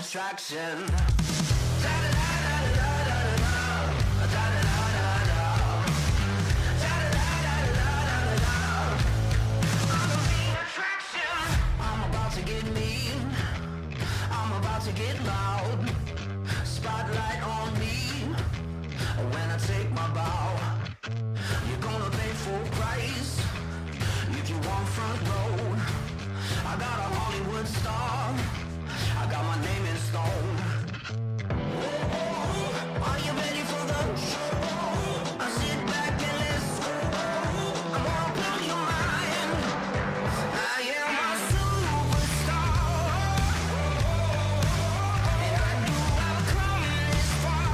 Distraction. I'm about to get mean. I'm about to get loud. Spotlight on me. When I take my bow, you're gonna pay full price if you want front row. I got a Hollywood star. I got my name in stone. Are you ready for the show? I sit back and let's go. I'm gonna blow your mind. I am a superstar, and I knew I'd come this far.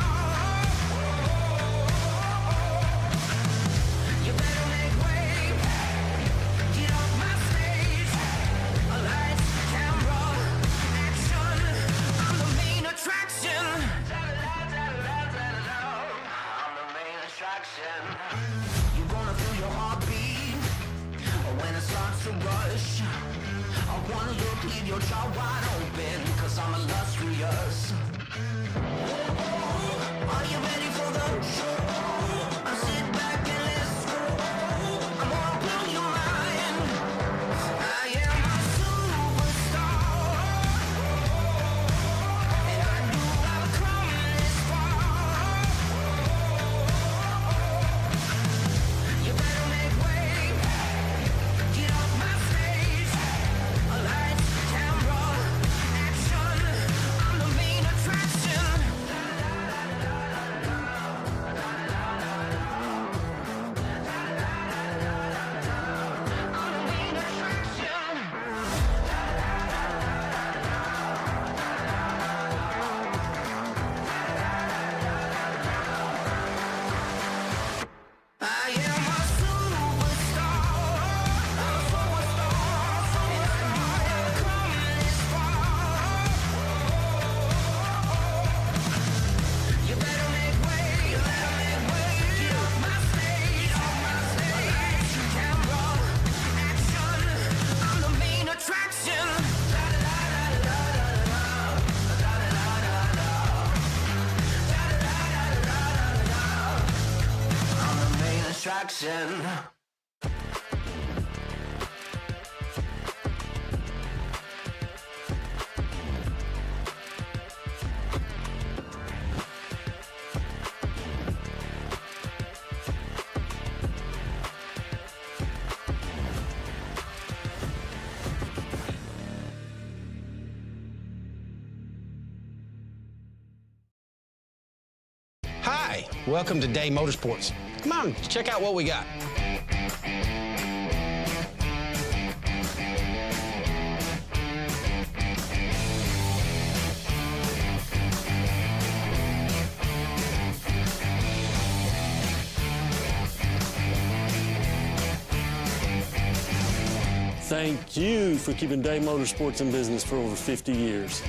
You better make way. Get off my stage. Lights, camera. action. Hi, welcome to Day Motorsports. Come on, check out what we got. Thank you for keeping Day Motorsports in business for over 50 years.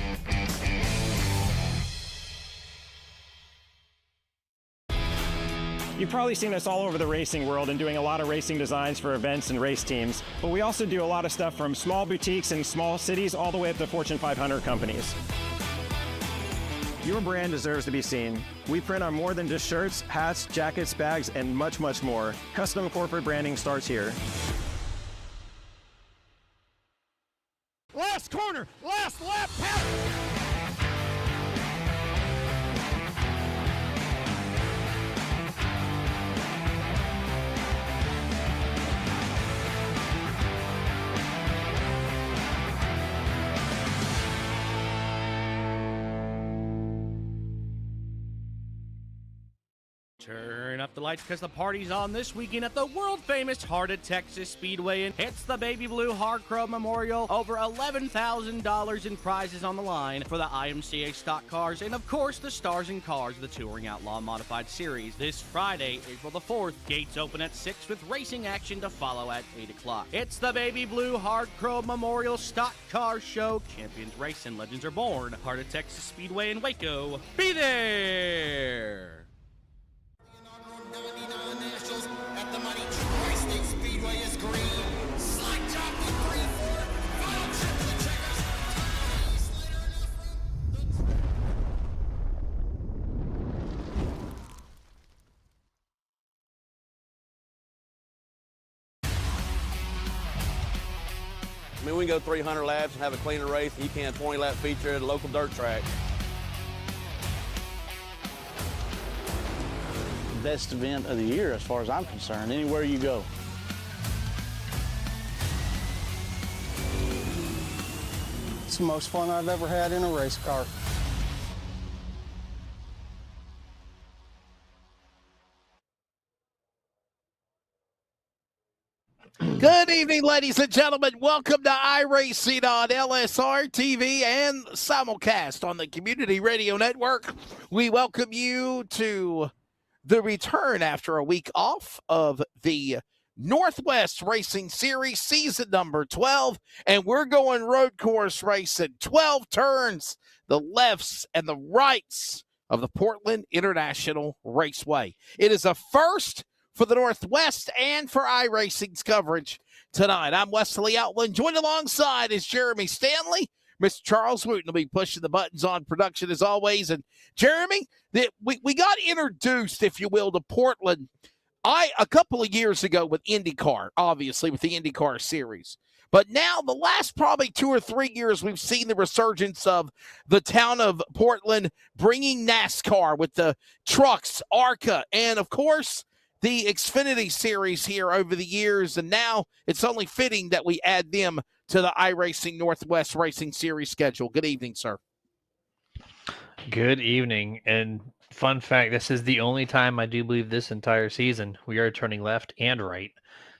You've probably seen us all over the racing world and doing a lot of racing designs for events and race teams, but we also do a lot of stuff from small boutiques in small cities all the way up to Fortune 500 companies. Your brand deserves to be seen. We print on more than just shirts, hats, jackets, bags, and much, much more. Custom corporate branding starts here. Last corner, last lap, pass. Turn up the lights because the party's on this weekend at the world-famous Heart of Texas Speedway, and it's the Baby Blue Hard Crow Memorial. Over $11,000 in prizes on the line for the IMCA stock cars, and of course the stars and cars of the Touring Outlaw Modified Series. This Friday, April the 4th, gates open at 6 with racing action to follow at 8 o'clock. It's the Baby Blue Hard Crow Memorial Stock Car Show. Champions race and legends are born. Heart of Texas Speedway in Waco. Be there! 99 Nationals at the Mighty Tri-State Speedway is green. Slight jockey 3-4. Final trip to the checkers. Slater enough front. I mean, we can go 300 laps and have a cleaner race than you can a 20-lap feature at a local dirt track. Best event of the year as far as I'm concerned, anywhere you go. It's the most fun I've ever had in a race car. Good evening, ladies and gentlemen. Welcome to iRacing on LSRTV and simulcast on the Community Radio Network. We welcome you to the return after a week off of the Northwest Racing Series season number 12, and we're going road course racing, 12 turns, the lefts and the rights of the Portland International Raceway. It is a first for the Northwest and for iRacing's coverage tonight. I'm Wesley Outland. Joined alongside is Jeremy Stanley. Mr. Charles Wooten will be pushing the buttons on production as always. And Jeremy, we got introduced, if you will, to Portland a couple of years ago with IndyCar, obviously with the IndyCar series. But now the last probably 2 or 3 years, we've seen the resurgence of the town of Portland bringing NASCAR with the trucks, ARCA, and of course, the Xfinity series here over the years. And now it's only fitting that we add them to the iRacing Northwest Racing Series schedule. Good evening, sir. Good evening. And fun fact, this is the only time I do believe this entire season we are turning left and right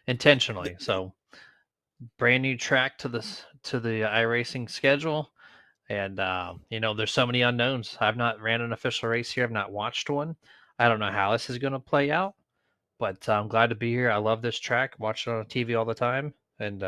intentionally. So brand new track to the iRacing schedule. And, there's so many unknowns. I've not ran an official race here. I've not watched one. I don't know how this is going to play out, but I'm glad to be here. I love this track. Watch it on TV all the time, and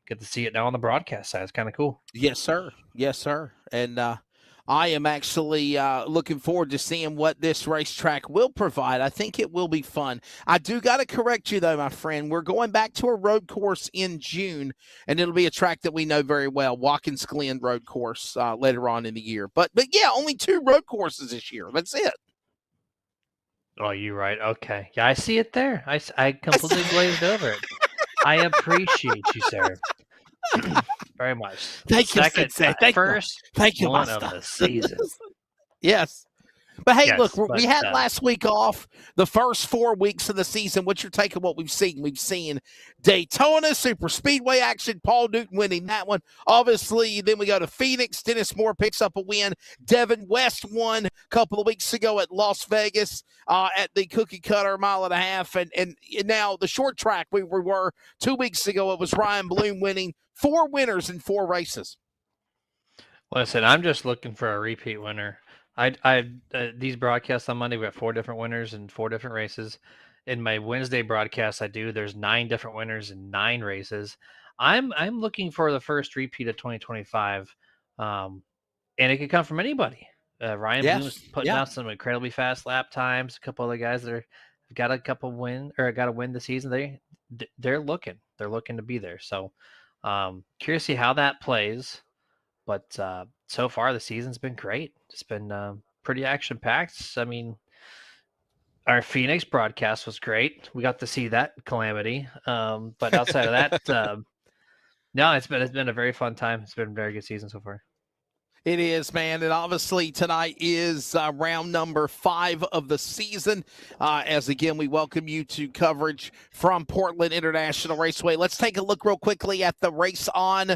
get to see it now on the broadcast side. It's kind of cool. Yes, sir. Yes, sir. And I am actually looking forward to seeing what this racetrack will provide. I think it will be fun. I do got to correct you, though, my friend. We're going back to a road course in June, and it'll be a track that we know very well, Watkins Glen Road Course, later on in the year. But yeah, only 2 road courses this year. That's it. Oh, you're right. Okay. Yeah, I see it there. I completely glazed over it. I appreciate you, sir. Very much. Thank you, Second, Sensei. Thank you. first Thank you, one Master. of the season. Yes. But hey, Yes, look, we but, had last week off, the first 4 weeks of the season. What's your take on what we've seen? We've seen Daytona, Super Speedway action, Paul Newton winning that one. Obviously, then we go to Phoenix. Dennis Moore picks up a win. Devin West won a couple of weeks ago at Las Vegas at the Cookie Cutter 1.5 miles. And now the short track, we were 2 weeks ago, it was Ryan Bloom winning. 4 winners in 4 races. Listen, I'm just looking for a repeat winner. These broadcasts on Monday, we got 4 different winners in 4 different races. In my Wednesday broadcast, there's 9 different winners in 9 races. I'm looking for the first repeat of 2025, and it could come from anybody. Ryan Bloom's putting out some incredibly fast lap times. A couple other guys that have got a couple got to win the season. They're looking to be there. So curious to see how that plays. But so far, the season's been great. It's been pretty action-packed. I mean, our Phoenix broadcast was great. We got to see that calamity. But outside of that, no, it's been a very fun time. It's been a very good season so far. It is, man. And obviously tonight is round number 5 of the season. As again, we welcome you to coverage from Portland International Raceway. Let's take a look real quickly at the Race On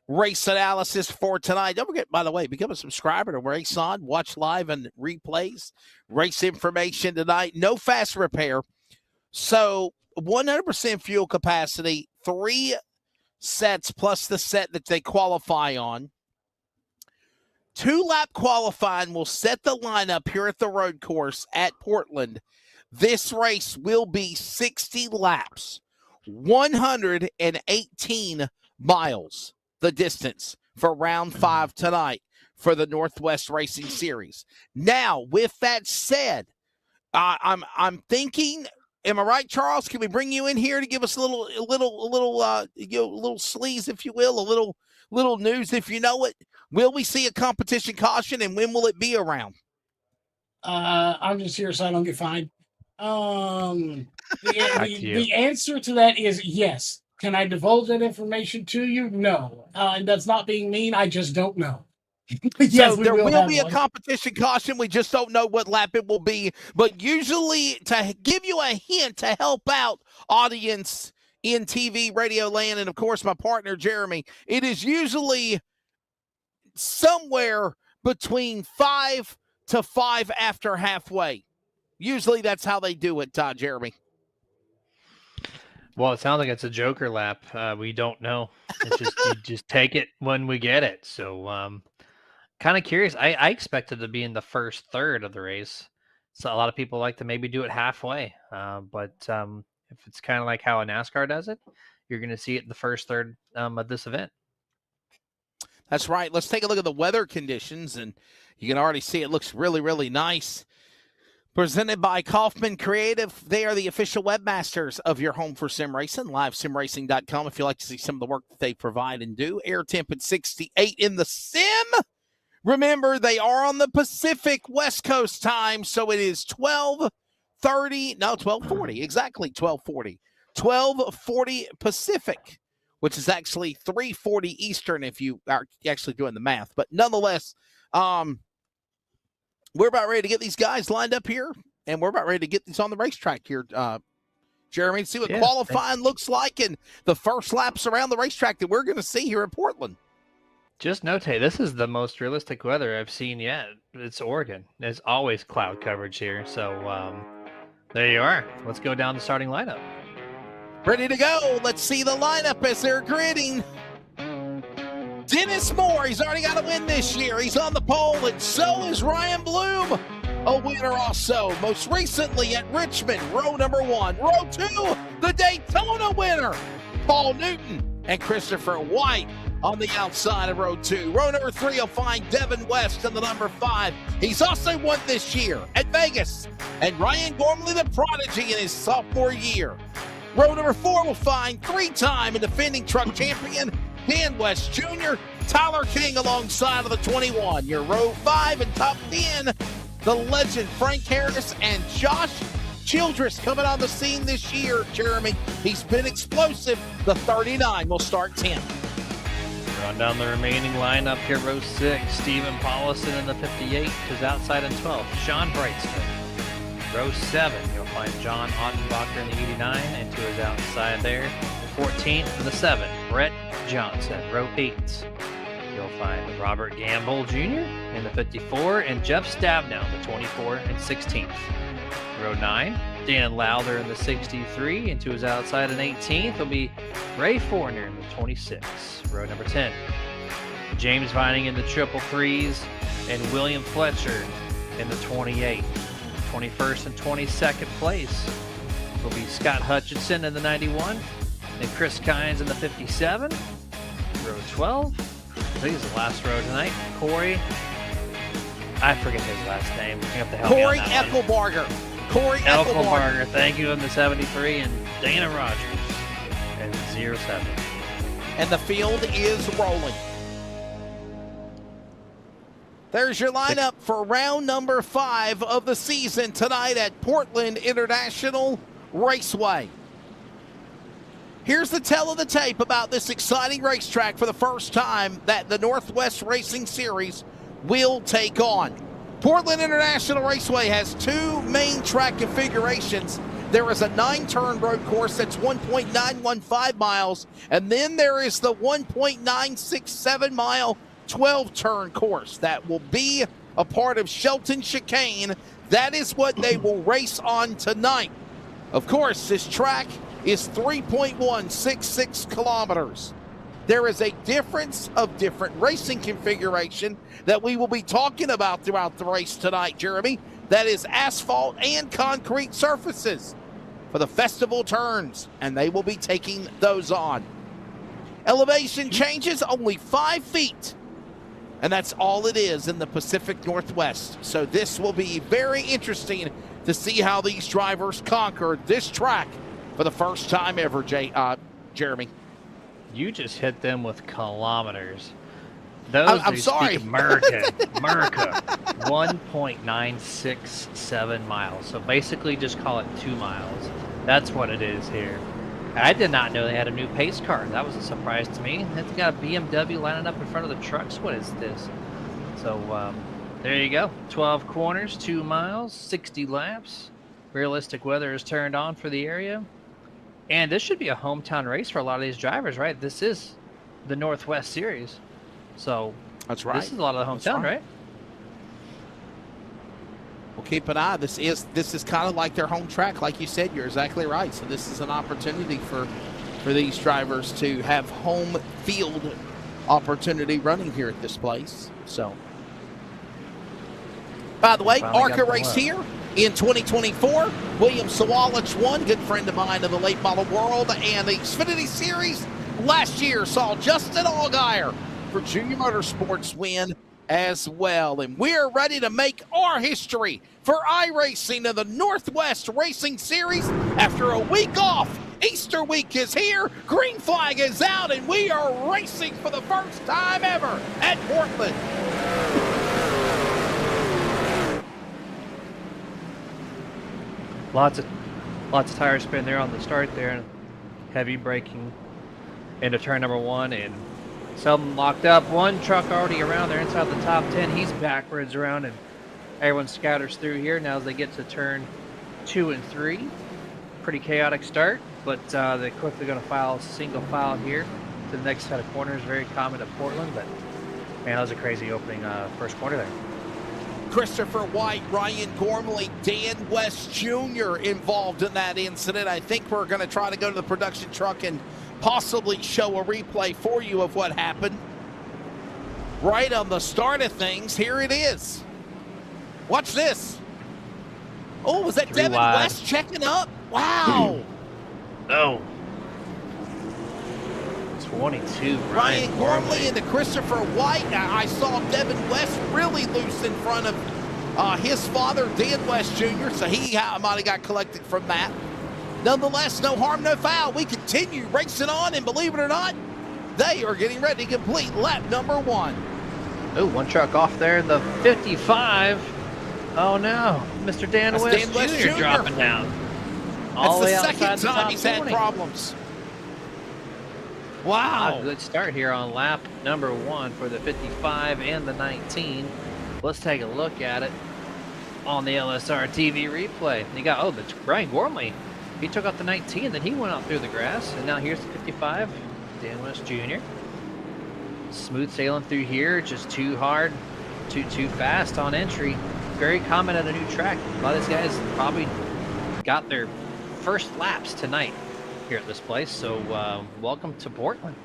race analysis for tonight. Don't forget, by the way, become a subscriber to Race On. Watch live and replays. Race information tonight. No fast repair. So 100% fuel capacity. 3 sets plus the set that they qualify on. 2-lap qualifying will set the lineup here at the road course at Portland. This race will be 60 laps, 118 miles, the distance for round 5 tonight for the Northwest Racing Series. Now, with that said, I'm thinking, am I right, Charles? Can we bring you in here to give us a little sleaze, if you will, a little news, if you know it? Will we see a competition caution, and when will it be around? I'm just here so I don't get fined. The answer to that is yes. Can I divulge that information to you? No. And that's not being mean. I just don't know. Yes, so there will be a competition caution. We just don't know what lap it will be. But usually, to give you a hint to help out audience in TV, radio land, and of course my partner Jeremy, it is usually somewhere between 5 to 5 after halfway. Usually that's how they do it, Jeremy. Well, it sounds like it's a joker lap. We don't know. It's just you just take it when we get it. So kind of curious. I expected to be in the first third of the race. So a lot of people like to maybe do it halfway. But if it's kind of like how a NASCAR does it, you're going to see it in the first third of this event. That's right. Let's take a look at the weather conditions, and you can already see it looks really, really nice. Presented by Kaufman Creative. They are the official webmasters of your home for sim racing, livesimracing.com if you like to see some of the work that they provide and do. Air temp at 68 in the sim. Remember, they are on the Pacific West Coast time, so it is 12:40, exactly 12:40. 12:40 Pacific, which is actually 3:40 Eastern if you are actually doing the math. But nonetheless, we're about ready to get these guys lined up here, and we're about ready to get these on the racetrack here, Jeremy, see what qualifying looks like and the first laps around the racetrack that we're going to see here in Portland. Just notate, this is the most realistic weather I've seen yet. It's Oregon. There's always cloud coverage here. So there you are. Let's go down the starting lineup. Ready to go. Let's see the lineup as they're gridding. Dennis Moore, he's already got a win this year. He's on the pole, and so is Ryan Bloom, a winner also. Most recently at Richmond, row number 1. Row 2, the Daytona winner, Paul Newton and Christopher White on the outside of row 2. Row number 3 will find Devin West in the number 5. He's also won this year at Vegas. And Ryan Gormley, the prodigy in his sophomore year. Row number 4 will find 3-time and defending truck champion Dan West Jr., Tyler King alongside of the 21. Your row 5 and top 10 the legend Frank Harris, and Josh Childress coming on the scene this year, Jeremy. He's been explosive. The 39 will start 10. Run down the remaining lineup here. Row 6, Stephen Paulison in the 58 to his outside in 12. Sean Brightster. Row 7, you'll find John Ottenbacher in the 89 and to his outside there. 14 for the 7, Brett Johnson. Row 8, you'll find Robert Gamble Jr. in the 54 and Jeff Stabnow, the 24 and 16th. Row 9, Dan Lowther in the 63 and to his outside in 18th will be Ray Forner in the 26. Row number 10, James Vining in the triple threes and William Fletcher in the 28. 21st and 22nd place will be Scott Hutchinson in the 91 and Chris Kynes in the 57. Row 12, I think it's the last row tonight. Corey, I forget his last name. You have to help Corey me on that one. Eckelbarger. Corey Eckelbarger. Thank you in the 73 and Dana Rogers in 07. And the field is rolling. There's your lineup for round number 5 of the season tonight at Portland International Raceway. Here's the tell of the tape about this exciting racetrack for the first time that the Northwest Racing Series will take on. Portland International Raceway has 2 main track configurations. There is a 9-turn road course that's 1.915 miles, and then there is the 1.967 mile 12-turn course that will be a part of Shelton Chicane. That is what they will race on tonight. Of course, this track is 3.166 kilometers. There is a difference of different racing configuration that we will be talking about throughout the race tonight, Jeremy. That is asphalt and concrete surfaces for the festival turns, and they will be taking those on. Elevation changes only 5 feet, and that's all it is in the Pacific Northwest. So this will be very interesting to see how these drivers conquer this track for the first time ever, Jeremy. You just hit them with kilometers. Those I'm sorry. America 1.967 miles. So basically just call it 2 miles. That's what it is here. I did not know they had a new pace car. That was a surprise to me. It's got a BMW lining up in front of the trucks. What is this? So there you go. 12 corners, 2 miles, 60 laps. Realistic weather is turned on for the area. And this should be a hometown race for a lot of these drivers, right? This is the Northwest Series. So that's right. This is a lot of the hometown, right? We'll keep an eye. This is kind of like their home track, like you said. You're exactly right. So this is an opportunity for these drivers to have home field opportunity running here at this place. So, by the way, ARCA race here in 2024. William Sawalich won, good friend of mine of the late model world, and the Xfinity Series last year saw Justin Allgaier for Junior Motorsports win as well. And we're ready to make our history for iRacing in the Northwest Racing Series after a week off. Easter week is here, green flag is out, and we are racing for the first time ever at Portland. Lots of tire spin there on the start there, and heavy braking into turn number 1, and Selden locked up. One truck already around there inside the top 10. He's backwards around, and everyone scatters through here now as they get to turn 2 and 3. Pretty chaotic start, but they're quickly going to file single file here to the next set of corners. Very common at Portland, but man, that was a crazy opening first corner there. Christopher White, Ryan Gormley, Dan West Jr. involved in that incident. I think we're going to try to go to the production truck and possibly show a replay for you of what happened. Right on the start of things, here it is. Watch this. Oh, was that Devin West checking up? Wow. Oh. 22. Ryan Gormley into Christopher White. I saw Devin West really loose in front of his father, Dan West Jr., so he might have got collected from that. Nonetheless, no harm, no foul. We continue racing on, and believe it or not, they are getting ready to complete lap number 1. Oh, one truck off there in the 55. Oh no, Mr. Dan That's West, Dan West Jr. Jr. dropping down. That's All the way second outside the time top he's had 20. problems. A Wow. good start here on lap number 1 for the 55 and the 19. Let's take a look at it on the LSRTV replay. You got, the Brian Gormley. He took out the 19, then he went out through the grass, and now here's the 55, Dan West Jr. Smooth sailing through here, just too hard, too fast on entry. Very common at a new track. A lot of these guys probably got their first laps tonight here at this place, so welcome to Portland.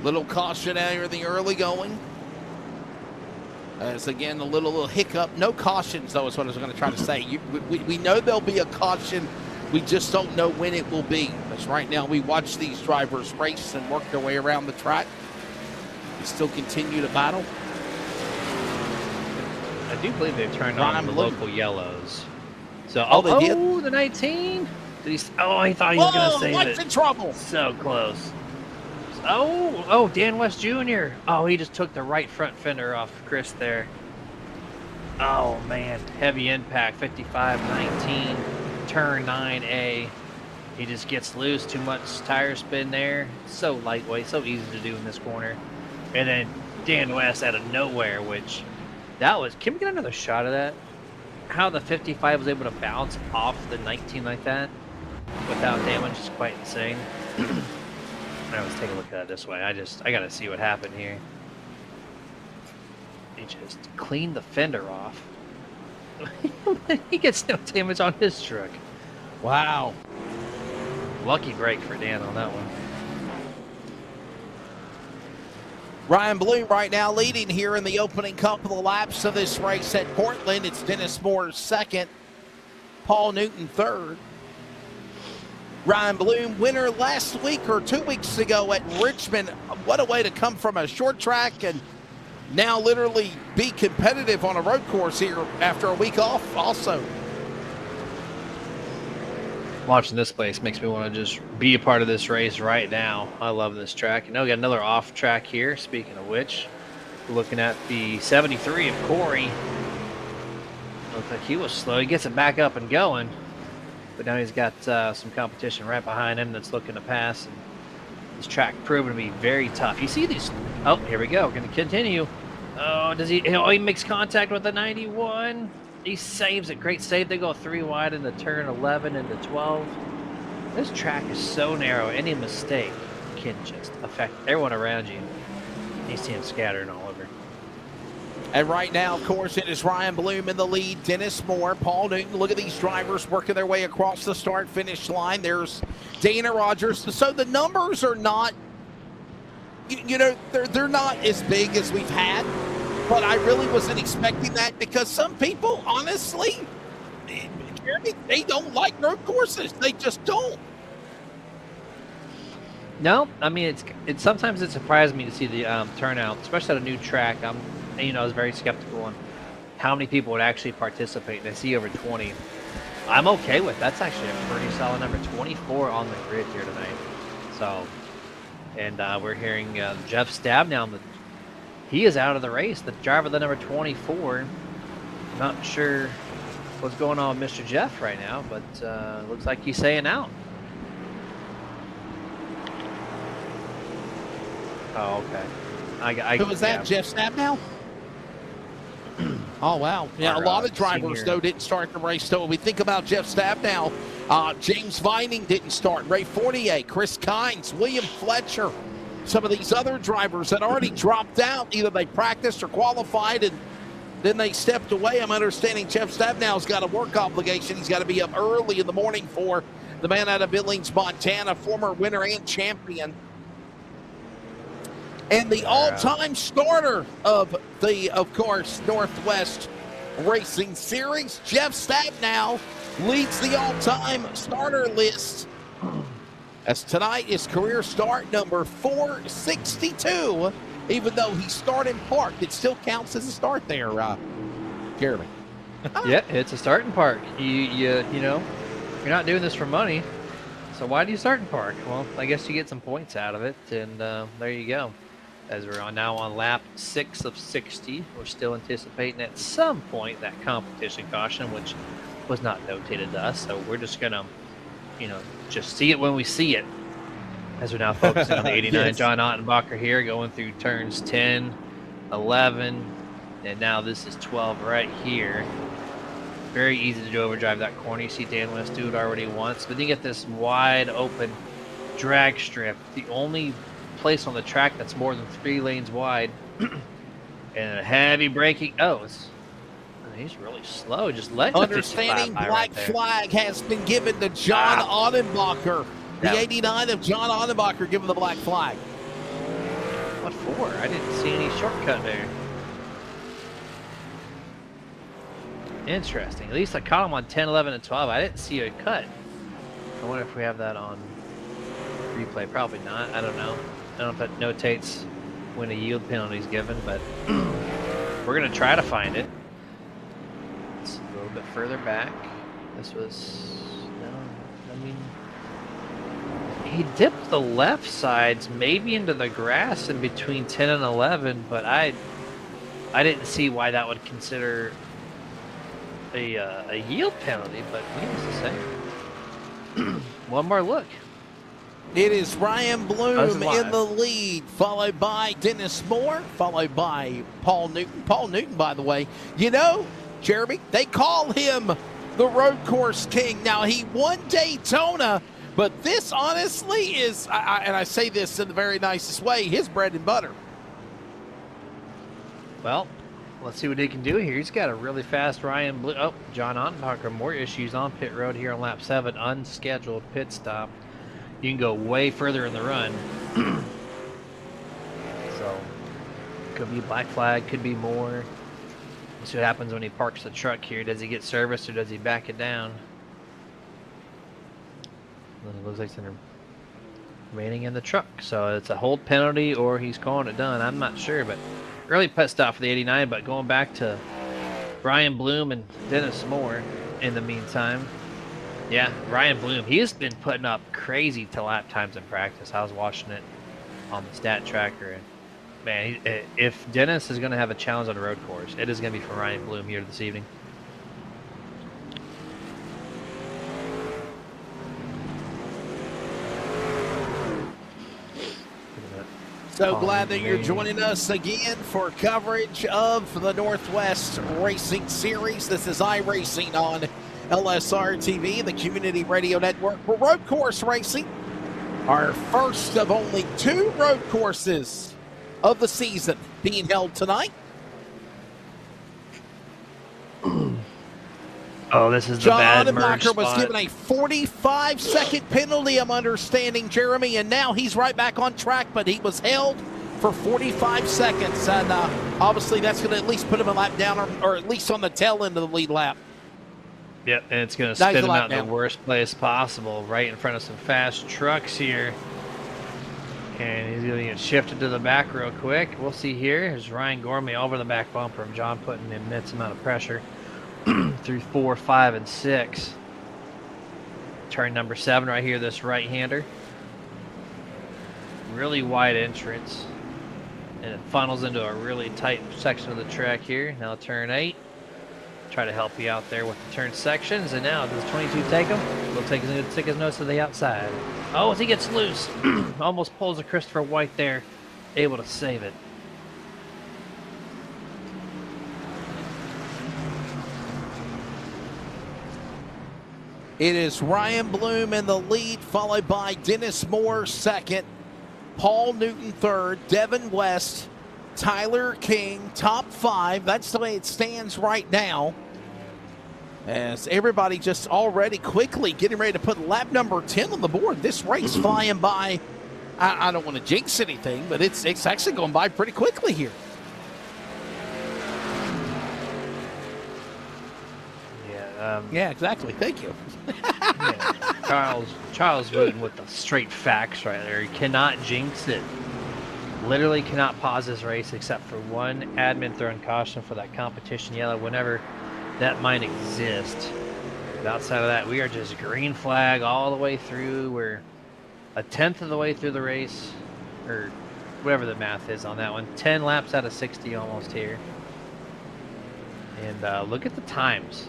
Little caution out here in the early going. As again, a little hiccup. No cautions, though, is what I was going to try to say. We know there'll be a caution. We just don't know when it will be. Because right now we watch these drivers race and work their way around the track. We still continue to battle. I do believe they've turned Ryan on the Blue. local yellows. So, they did? The 19. Did he? Oh, he thought he was going to save What's it. in trouble? So close. Oh, Dan West Jr. Oh, he just took the right front fender off Chris there. Oh, man. Heavy impact, 55-19, turn 9A. He just gets loose, too much tire spin there. So lightweight, so easy to do in this corner. And then Dan West out of nowhere, which that was... Can we get another shot of that? How the 55 was able to bounce off the 19 like that without damage is quite insane. Let's take a look at it this way. I gotta see what happened here. He just cleaned the fender off. He gets no damage on his truck. Wow. Lucky break for Dan on that one. Ryan Bloom right now leading here in the opening couple of laps of this race at Portland. It's Dennis Moore second, Paul Newton third. Ryan Bloom, winner last week or 2 weeks ago at Richmond. What a way to come from a short track and now literally be competitive on a road course here after a week off also. Watching this place makes me want to just be a part of this race right now. I love this track. And now we got another off track here. Speaking of which, looking at the 73 of Corey. Looks like he was slow. He gets it back up and going. But now he's got some competition right behind him that's looking to pass. And this track proven to be very tough. You see these? Oh, here we go. Going to continue. Oh, does he? Oh, he makes contact with the 91. He saves it. Great save. They go 3 wide into turn 11 into 12. This track is so narrow. Any mistake can just affect everyone around you. You see him scattering all over. And right now, of course, it is Ryan Bloom in the lead, Dennis Moore, Paul Newton. Look at these drivers working their way across the start-finish line. There's Dana Rogers. So the numbers are not, they're not as big as we've had. But I really wasn't expecting that because some people, honestly, Jeremy, they don't like road courses. They just don't. No, I mean it's sometimes it surprised me to see the turnout, especially at a new track. I was very skeptical on how many people would actually participate, and I see over 20. I'm okay with that's actually a pretty solid number. 24 on the grid here tonight. So, and we're hearing Jeff Stabnow. He is out of the race. The driver, the number 24. Not sure what's going on with Mr. Jeff right now, but looks like he's saying out. Oh, okay. Who was that? Yeah. Jeff Stabnow? Oh, wow. Yeah, Our, a lot of drivers, senior. though, didn't start the race. So when we think about Jeff Stabnow, James Vining didn't start. Ray Fournier, Chris Kynes, William Fletcher. Some of these other drivers that already dropped out. Either they practiced or qualified, and then they stepped away. I'm understanding Jeff Stabnow's got a work obligation. He's got to be up early in the morning for the man out of Billings, Montana, former winner and champion. And the all-time starter of the, of course, Northwest Racing Series, Jeff Stabnow, leads the all-time starter list. As tonight is career start number 462. Even though he started parked, it still counts as a start there, Jeremy. Yeah, it's a starting park. You know, you're not doing this for money. So why do you start in park? Well, I guess you get some points out of it, and there you go. as we're now on lap 6 of 60. We're still anticipating at some point that competition caution, which was not notated to us. So we're just going to, just see it when we see it. As we're now focusing on the 89 Yes. John Ottenbacher here, going through turns 10, 11, and now this is 12 right here. Very easy to overdrive that corner. You see Dan West do it already once, but then you get this wide open drag strip. The only place on the track that's more than 3 lanes wide, and a heavy braking. He's really slow. Just let Understanding black flag has been given to John Ottenbacher. The 89 of John Ottenbacher given the black flag. What for? I didn't see any shortcut there. Interesting. At least I caught him on 10, 11, and 12. I didn't see a cut. I wonder if we have that on replay. Probably not. I don't know. I don't know if that notates when a yield penalty is given, but we're going to try to find it. It's a little bit further back. This was... No, I mean... He dipped the left sides maybe into the grass in between 10 and 11, but I didn't see why that would consider a yield penalty, but needless to say. One more look. It is Ryan Bloom in the lead, followed by Dennis Moore, followed by Paul Newton. Paul Newton, by the way, Jeremy, they call him the road course king. Now, he won Daytona, but this honestly is, and I say this in the very nicest way, his bread and butter. Well, let's see what he can do here. He's got a really fast Ryan Bloom. Oh, John Ottenbacher, more issues on pit road here on lap 7, unscheduled pit stop. You can go way further in the run. So, could be black flag, could be more. Let's see what happens when he parks the truck here. Does he get serviced or does he back it down? It looks like it's remaining in the truck. So it's a hold penalty or he's calling it done. I'm not sure, but early pit stop for the 89. But going back to Ryan Bloom and Dennis Moore in the meantime. Yeah, Ryan Bloom, he's been putting up crazy lap times in practice. I was watching it on the stat tracker, and man, if Dennis is going to have a challenge on the road course, it is going to be for Ryan Bloom here this evening. So glad that you're joining us again for coverage of the Northwest Racing Series. This is iRacing on LSRTV, the Community Radio Network for road course racing. Our first of only 2 road courses of the season being held tonight. Oh, this is the John bad merge Ottenbacher was spot. given a 45-second penalty, I'm understanding, Jeremy, and now he's right back on track, but he was held for 45 seconds, and obviously that's going to at least put him a lap down, or at least on the tail end of the lead lap. Yep, and it's going to spin him out in the worst place possible, right in front of some fast trucks here. And he's going to get shifted to the back real quick. We'll see here. Here's Ryan Gormley over the back bumper, and John putting an immense amount of pressure through 4, 5, and 6. Turn number 7 right here, this right-hander. Really wide entrance. And it funnels into a really tight section of the track here. Now turn 8. Try to help you out there with the turn sections. And now, does 22 take him? He'll take his nose to the outside. Oh, as he gets loose. Almost pulls a Christopher White there. Able to save it. It is Ryan Bloom in the lead, followed by Dennis Moore second, Paul Newton third, Devin West, Tyler King, top 5. That's the way it stands right now. As everybody just already quickly getting ready to put lap number 10 on the board. This race flying by, I don't want to jinx anything, but it's actually going by pretty quickly here. Yeah, exactly. Thank you. Yeah. Charles Wooten with the straight facts right there. He cannot jinx it. Literally cannot pause this race except for one admin throwing caution for that competition yellow whenever that might exist. But outside of that, we are just green flag all the way through. We're a 10th of the way through the race, or whatever the math is on that one. 10 laps out of 60 almost here. And look at the times.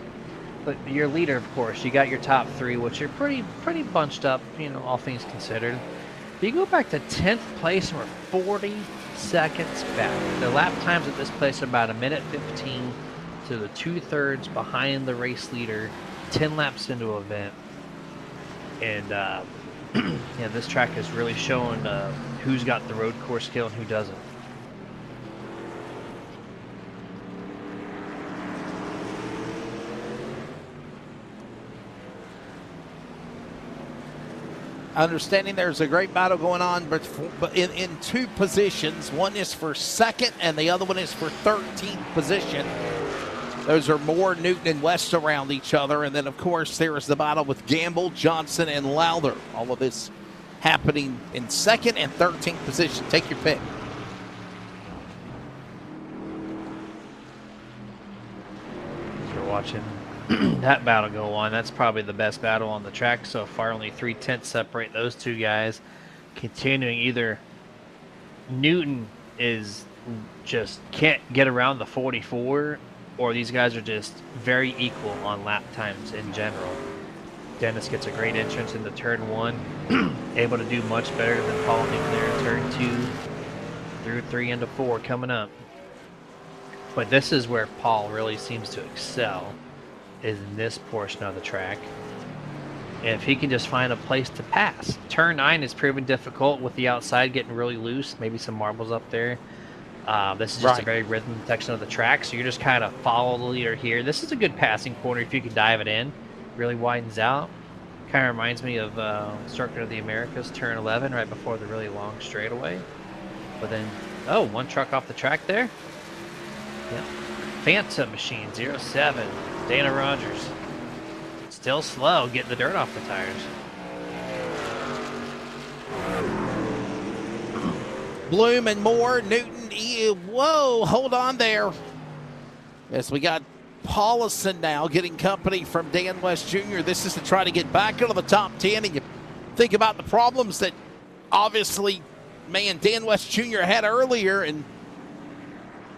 But your leader, of course, you got your top 3, which are pretty bunched up, you know, all things considered. But you go back to 10th place and we're 40 seconds back. The lap times at this place are about 1:15 to the 2/3 behind the race leader, 10 laps into an event. And yeah, this track has really shown who's got the road course skill and who doesn't. Understanding there's a great battle going on, but in 2 positions. One is for 2nd, and the other one is for 13th position. Those are Moore, Newton, and West around each other. And then, of course, there is the battle with Gamble, Johnson, and Lowther. All of this happening in 2nd and 13th position. Take your pick. You're watching that battle go on. That's probably the best battle on the track so far. Only 3/10 separate those two guys. Continuing, either Newton is just can't get around the 44, or these guys are just very equal on lap times in general. Dennis gets a great entrance into turn 1, able to do much better than Paul Newton there in turn 2, through 3 into 4 coming up. But this is where Paul really seems to excel, is in this portion of the track. And if he can just find a place to pass. Turn 9 is proving difficult with the outside getting really loose, maybe some marbles up there. This is just a very rhythm section of the track, so you're just kind of follow the leader here. This is a good passing corner if you can dive it in. Really widens out. Kind of reminds me of Circuit of the Americas, turn 11, right before the really long straightaway. But then, oh, one truck off the track there. Yep. Phantom Machine 07, Dana Rogers. Still slow, getting the dirt off the tires. Bloom and Moore, Newton, whoa, hold on there. Yes, we got Paulison now getting company from Dan West Jr. This is to try to get back into the top 10. And you think about the problems that obviously, man, Dan West Jr. had earlier and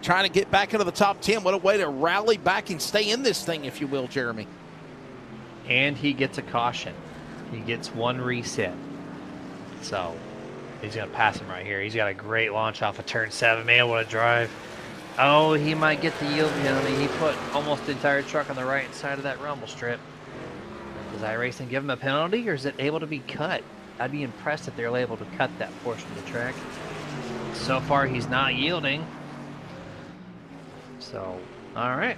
trying to get back into the top 10. What a way to rally back and stay in this thing, if you will, Jeremy. And he gets a caution. He gets one reset. So he's going to pass him right here. He's got a great launch off of turn 7. Man, what a drive. Oh, he might get the yield penalty. He put almost the entire truck on the right side of that rumble strip. Does iRacing give him a penalty, or is it able to be cut? I'd be impressed if they're able to cut that portion of the track. So far, he's not yielding. So, all right.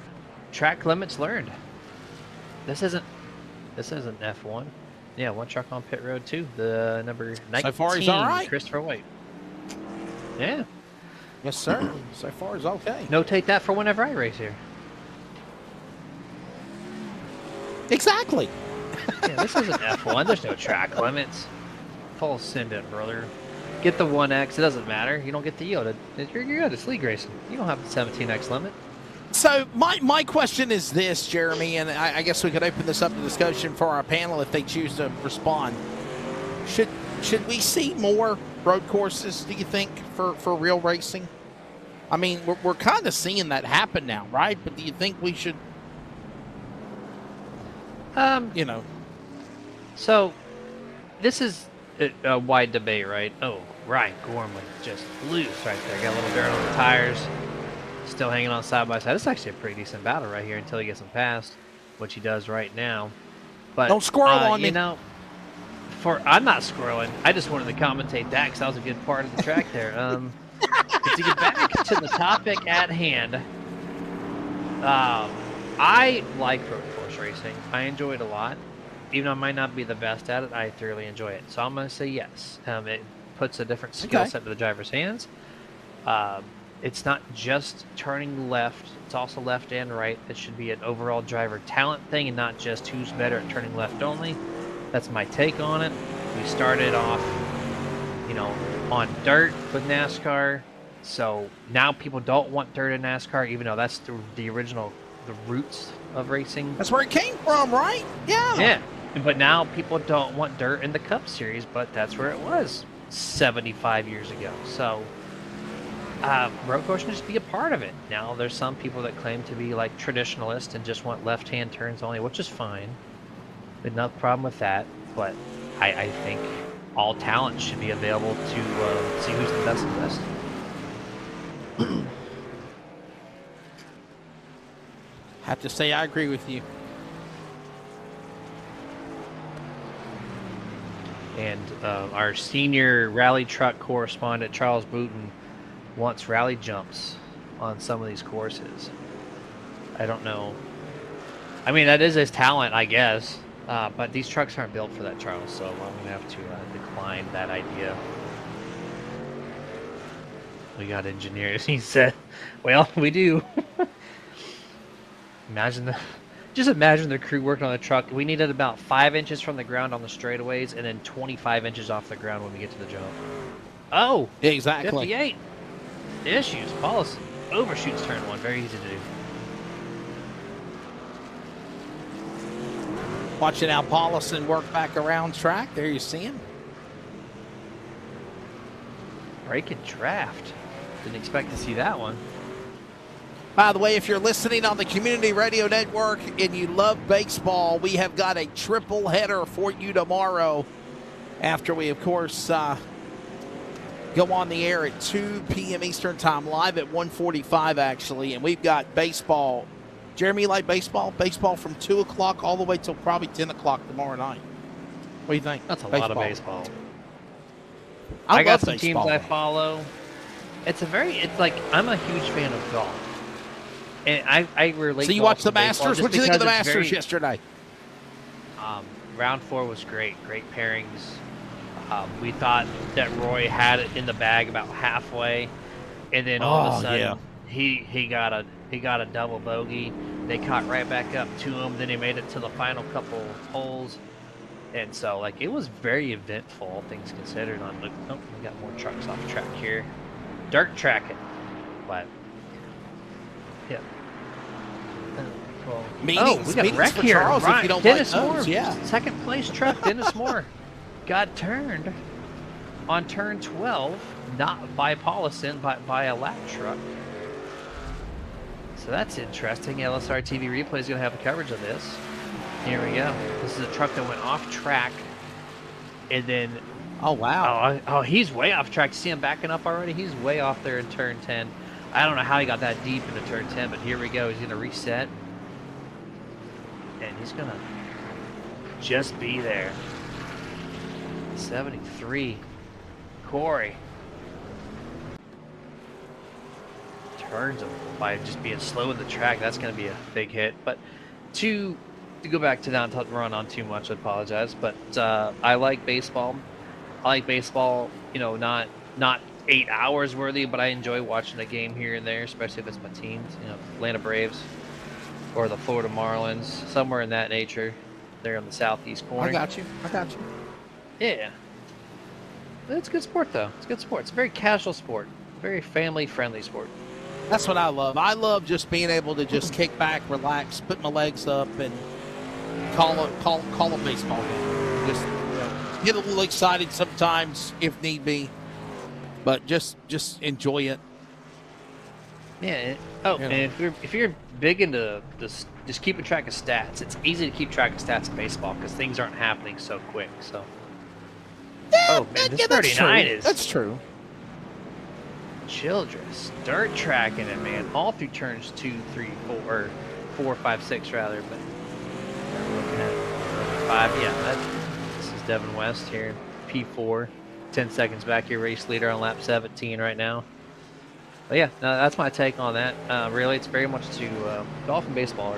Track limits learned. This isn't F1. Yeah, one truck on pit road too. The number 19, so far he's all right. Christopher White. Yeah. Yes, sir. So far he's okay. Notate that for whenever I race here. Exactly. Yeah, this isn't F1. There's no track limits. Full send it, brother. Get the 1X. It doesn't matter. You don't get the yield. You're good. It's league racing. You don't have the 17X limit. So my question is this, Jeremy, and I guess we could open this up to discussion for our panel if they choose to respond. Should we see more road courses, do you think, for real racing? I mean, we're kind of seeing that happen now, right? But do you think we should, you know? So this is a wide debate, right? Oh, Ryan Gorman just loose right there. Got a little dirt on the tires. Still hanging on side by side. It's actually a pretty decent battle right here until he gets him past, which he does right now. But don't squirrel on me. You know, I'm not squirreling. I just wanted to commentate that because that was a good part of the track there. To get back to the topic at hand, I like road course racing. I enjoy it a lot. Even though I might not be the best at it, I thoroughly enjoy it. So I'm going to say yes. It puts a different skill set to the driver's hands. It's not just turning left. It's also left and right. It should be an overall driver talent thing and not just who's better at turning left only. That's my take on it. We started off, you know, on dirt with NASCAR. So now people don't want dirt in NASCAR, even though that's the original, the roots of racing. That's where it came from, right? Yeah. Yeah. But now people don't want dirt in the Cup Series, but that's where it was 75 years ago. So road course should just be a part of it. Now, there's some people that claim to be like traditionalists and just want left-hand turns only, which is fine. There's no problem with that. But I think all talent should be available to see who's the best of the best. Have to say I agree with you. And our senior rally truck correspondent, Charles Booton, wants rally jumps on some of these courses. I don't know. I mean, that is his talent, I guess. But these trucks aren't built for that, Charles, so I'm going to have to decline that idea. We got engineers, he said. Well, we do. Just imagine the crew working on the truck. We needed about 5 inches from the ground on the straightaways and then 25 inches off the ground when we get to the jump. Oh, exactly. 58. Issues. Paulus overshoots turn one. Very easy to do. Watching Al Paulison work back around track. There you see him. Breaking draft. Didn't expect to see that one. By the way, if you're listening on the Community Radio Network and you love baseball, we have got a triple header for you tomorrow after we, of course, go on the air at 2 p.m. Eastern Time, live at 1:45, actually. And we've got baseball. Jeremy, you like baseball? Baseball from 2 o'clock all the way till probably 10 o'clock tomorrow night. What do you think? That's a lot of baseball. I got love some baseball. teams I follow. It's like, I'm a huge fan of golf. And I relate. So you watched the Masters? What did you think of the Masters yesterday? Round 4 was great. Great pairings. We thought that Roy had it in the bag about halfway, and then all of a sudden he got a double bogey. They caught right back up to him. Then he made it to the final couple holes, and so like it was very eventful, all things considered. We got more trucks off track here, dirt tracking, but yeah. We got wreck for here. Charles, Right. if you don't Dennis like Moore, those, yeah. second place truck. Dennis Moore got turned on turn 12, not by Paulison, but by a lap truck. So that's interesting. LSRTV replay is going to have a coverage of this. Here we go. This is a truck that went off track, and then oh wow, oh he's way off track. See him backing up already. He's way off there in turn 10. I don't know how he got that deep into turn 10, but here we go. He's going to reset. And he's going to just be there. 73. Corey. Turns him by just being slow in the track. That's going to be a big hit. But to go back to not run on too much, I apologize. But I like baseball. I like baseball, not 8 hours worthy, but I enjoy watching a game here and there, especially if it's my teams, Atlanta Braves or the Florida Marlins, somewhere in that nature. They're on the southeast corner. I got you. Yeah. It's a good sport, though. It's a good sport. It's a very casual sport, very family-friendly sport. That's what I love. I love just being able to just kick back, relax, put my legs up, and call a baseball game. Just get a little excited sometimes if need be. But just enjoy it. Yeah. And if you're big into this, just keeping track of stats, it's easy to keep track of stats in baseball because things aren't happening so quick. So. Yeah, man, this that's 39 true. is. That's true. Childress, dirt tracking it, man. All through turns 2, 3, 4, 4, 5, 6 rather. But we're looking at 5. Yeah, this is Devin West here, P4. 10 seconds back here, race leader on lap 17 right now. But yeah, no, that's my take on that. Relates very much to golf and baseball.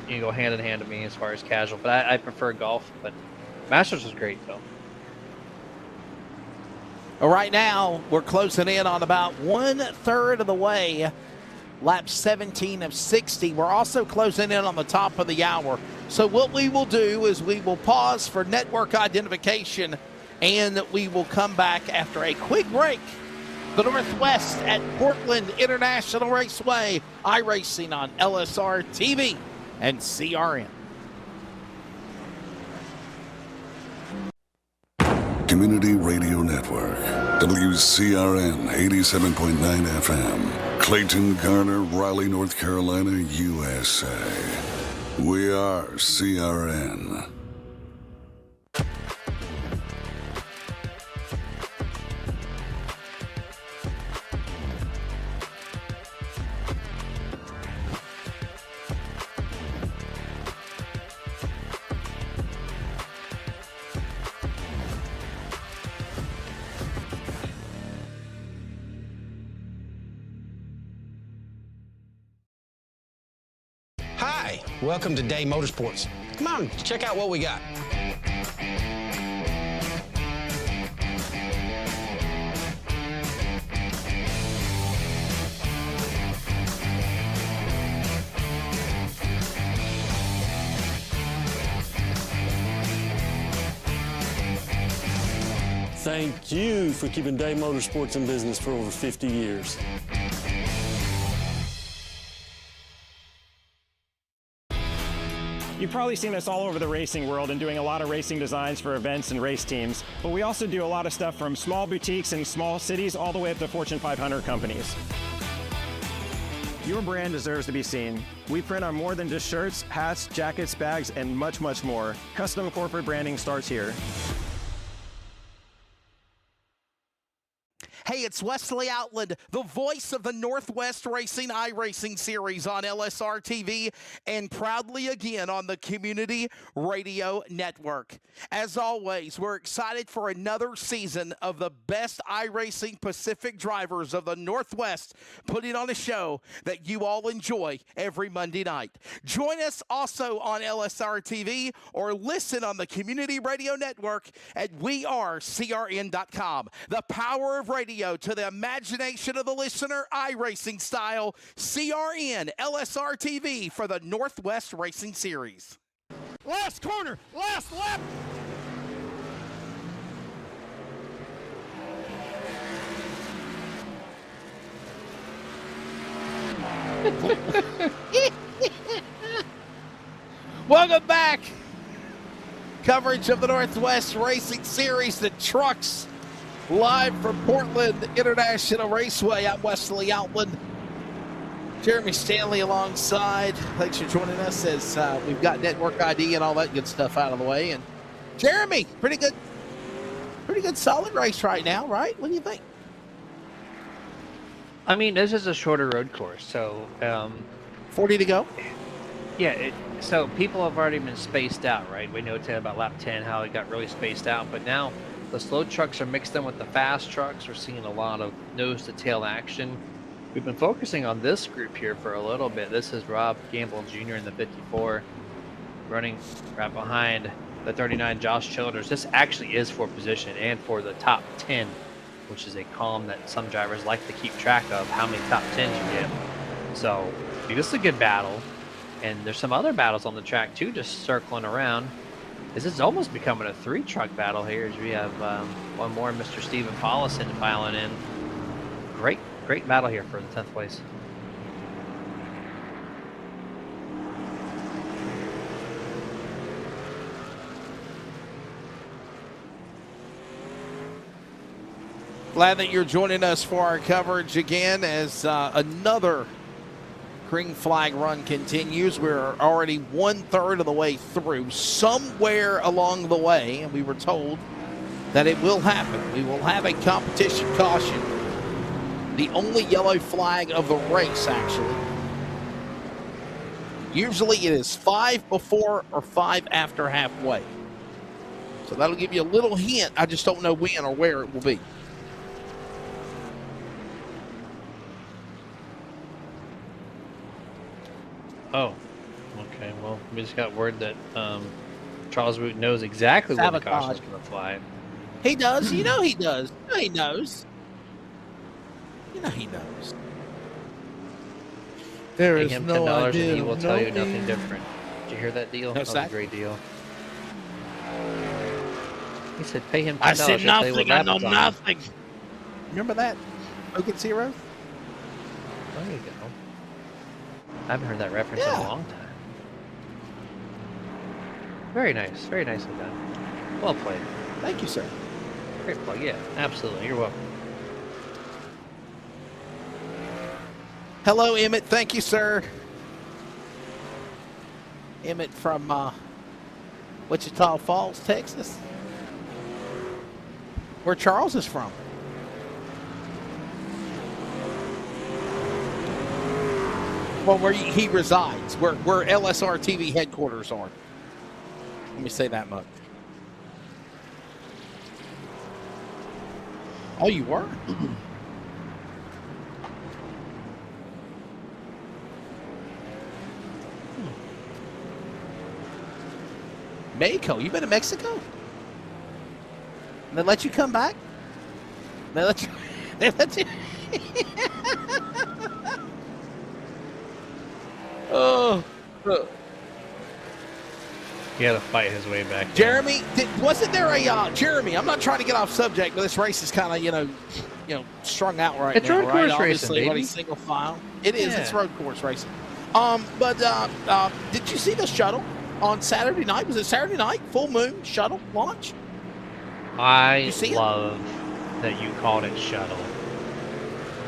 Go hand in hand to me as far as casual, but I prefer golf. But Masters was great though. Well, right now, we're closing in on about 1/3 of the way. Lap 17 of 60. We're also closing in on the top of the hour. So what we will do is we will pause for network identification, and we will come back after a quick break. The Northwest at Portland International Raceway. iRacing on LSR TV and CRN. Community Radio Network. WCRN 87.9 FM. Clayton, Garner, Raleigh, North Carolina, USA. We are CRN. Hi, welcome to Day Motorsports. Come on, check out what we got. Thank you for keeping Day Motorsports in business for over 50 years. You've probably seen us all over the racing world and doing a lot of racing designs for events and race teams, but we also do a lot of stuff from small boutiques in small cities all the way up to Fortune 500 companies. Your brand deserves to be seen. We print on more than just shirts, hats, jackets, bags, and much, much more. Custom corporate branding starts here. Hey, it's Wesley Outland, the voice of the Northwest Racing iRacing series on LSRTV and proudly again on the Community Radio Network. As always, we're excited for another season of the best iRacing Pacific drivers of the Northwest putting on a show that you all enjoy every Monday night. Join us also on LSRTV or listen on the Community Radio Network at wearecrn.com. The power of radio to the imagination of the listener, iRacing style, CRN, LSRTV for the Northwest Racing Series. Last corner, last lap. Welcome back. Coverage of the Northwest Racing Series, the trucks. Live from Portland International Raceway, I'm Wesley Outland. Jeremy Stanley alongside. Thanks for joining us as we've got network ID and all that good stuff out of the way. And Jeremy, pretty good solid race right now, right? What do you think? I mean, this is a shorter road course, so 40 to go. Yeah, so people have already been spaced out, right? We know about lap 10 how it got really spaced out, but now the slow trucks are mixed in with the fast trucks. We're seeing a lot of nose-to-tail action. We've been focusing on this group here for a little bit. This is Rob Gamble Jr. in the 54, running right behind the 39 Josh Childers. This actually is for position and for the top 10, which is a column that some drivers like to keep track of, how many top 10s you get. So I think this is a good battle. And there's some other battles on the track, too, just circling around. This is almost becoming a three-truck battle here as we have one more, Mr. Stephen Paulison filing in. Great battle here for the 10th place. Glad that you're joining us for our coverage again as another green flag run continues. We're already 1/3 of the way through. Somewhere along the way, and we were told that it will happen, we will have a competition caution. The only yellow flag of the race, actually. Usually it is 5 before or 5 after halfway. So that'll give you a little hint. I just don't know when or where it will be. Oh, okay. Well, we just got word that Charles Root knows exactly when the caution's going to fly. He does. You know he does. You know he knows. You know he knows. There Pay is him no $10 idea. and he will tell you nothing different. Did you hear that deal? That was a great deal. He said, pay him $10. I said he'll tell you what nothing. I know lap it's on. nothing. Remember that? Hogan's Heroes? There you go. I haven't heard that reference in a long time. Very nice. Very nicely done. Well played. Thank you, sir. Great plug. Yeah, absolutely. You're welcome. Hello, Emmett. Thank you, sir. Emmett from Wichita Falls, Texas. Where Charles is from. Well, where he resides, where LSRTV headquarters are. Let me say that much. Oh, you were? Mexico? You been to Mexico? And they let you come back? They let you. They let you. Oh. He had to fight his way back. Jeremy, wasn't there a Jeremy? I'm not trying to get off subject, but this race is kind of you know strung out right now. It's road right? course Obviously, racing, baby. Single file. It is. Yeah. It's road course racing. But did you see the shuttle on Saturday night? Was it Saturday night? Full moon shuttle launch. I love that you called it shuttle.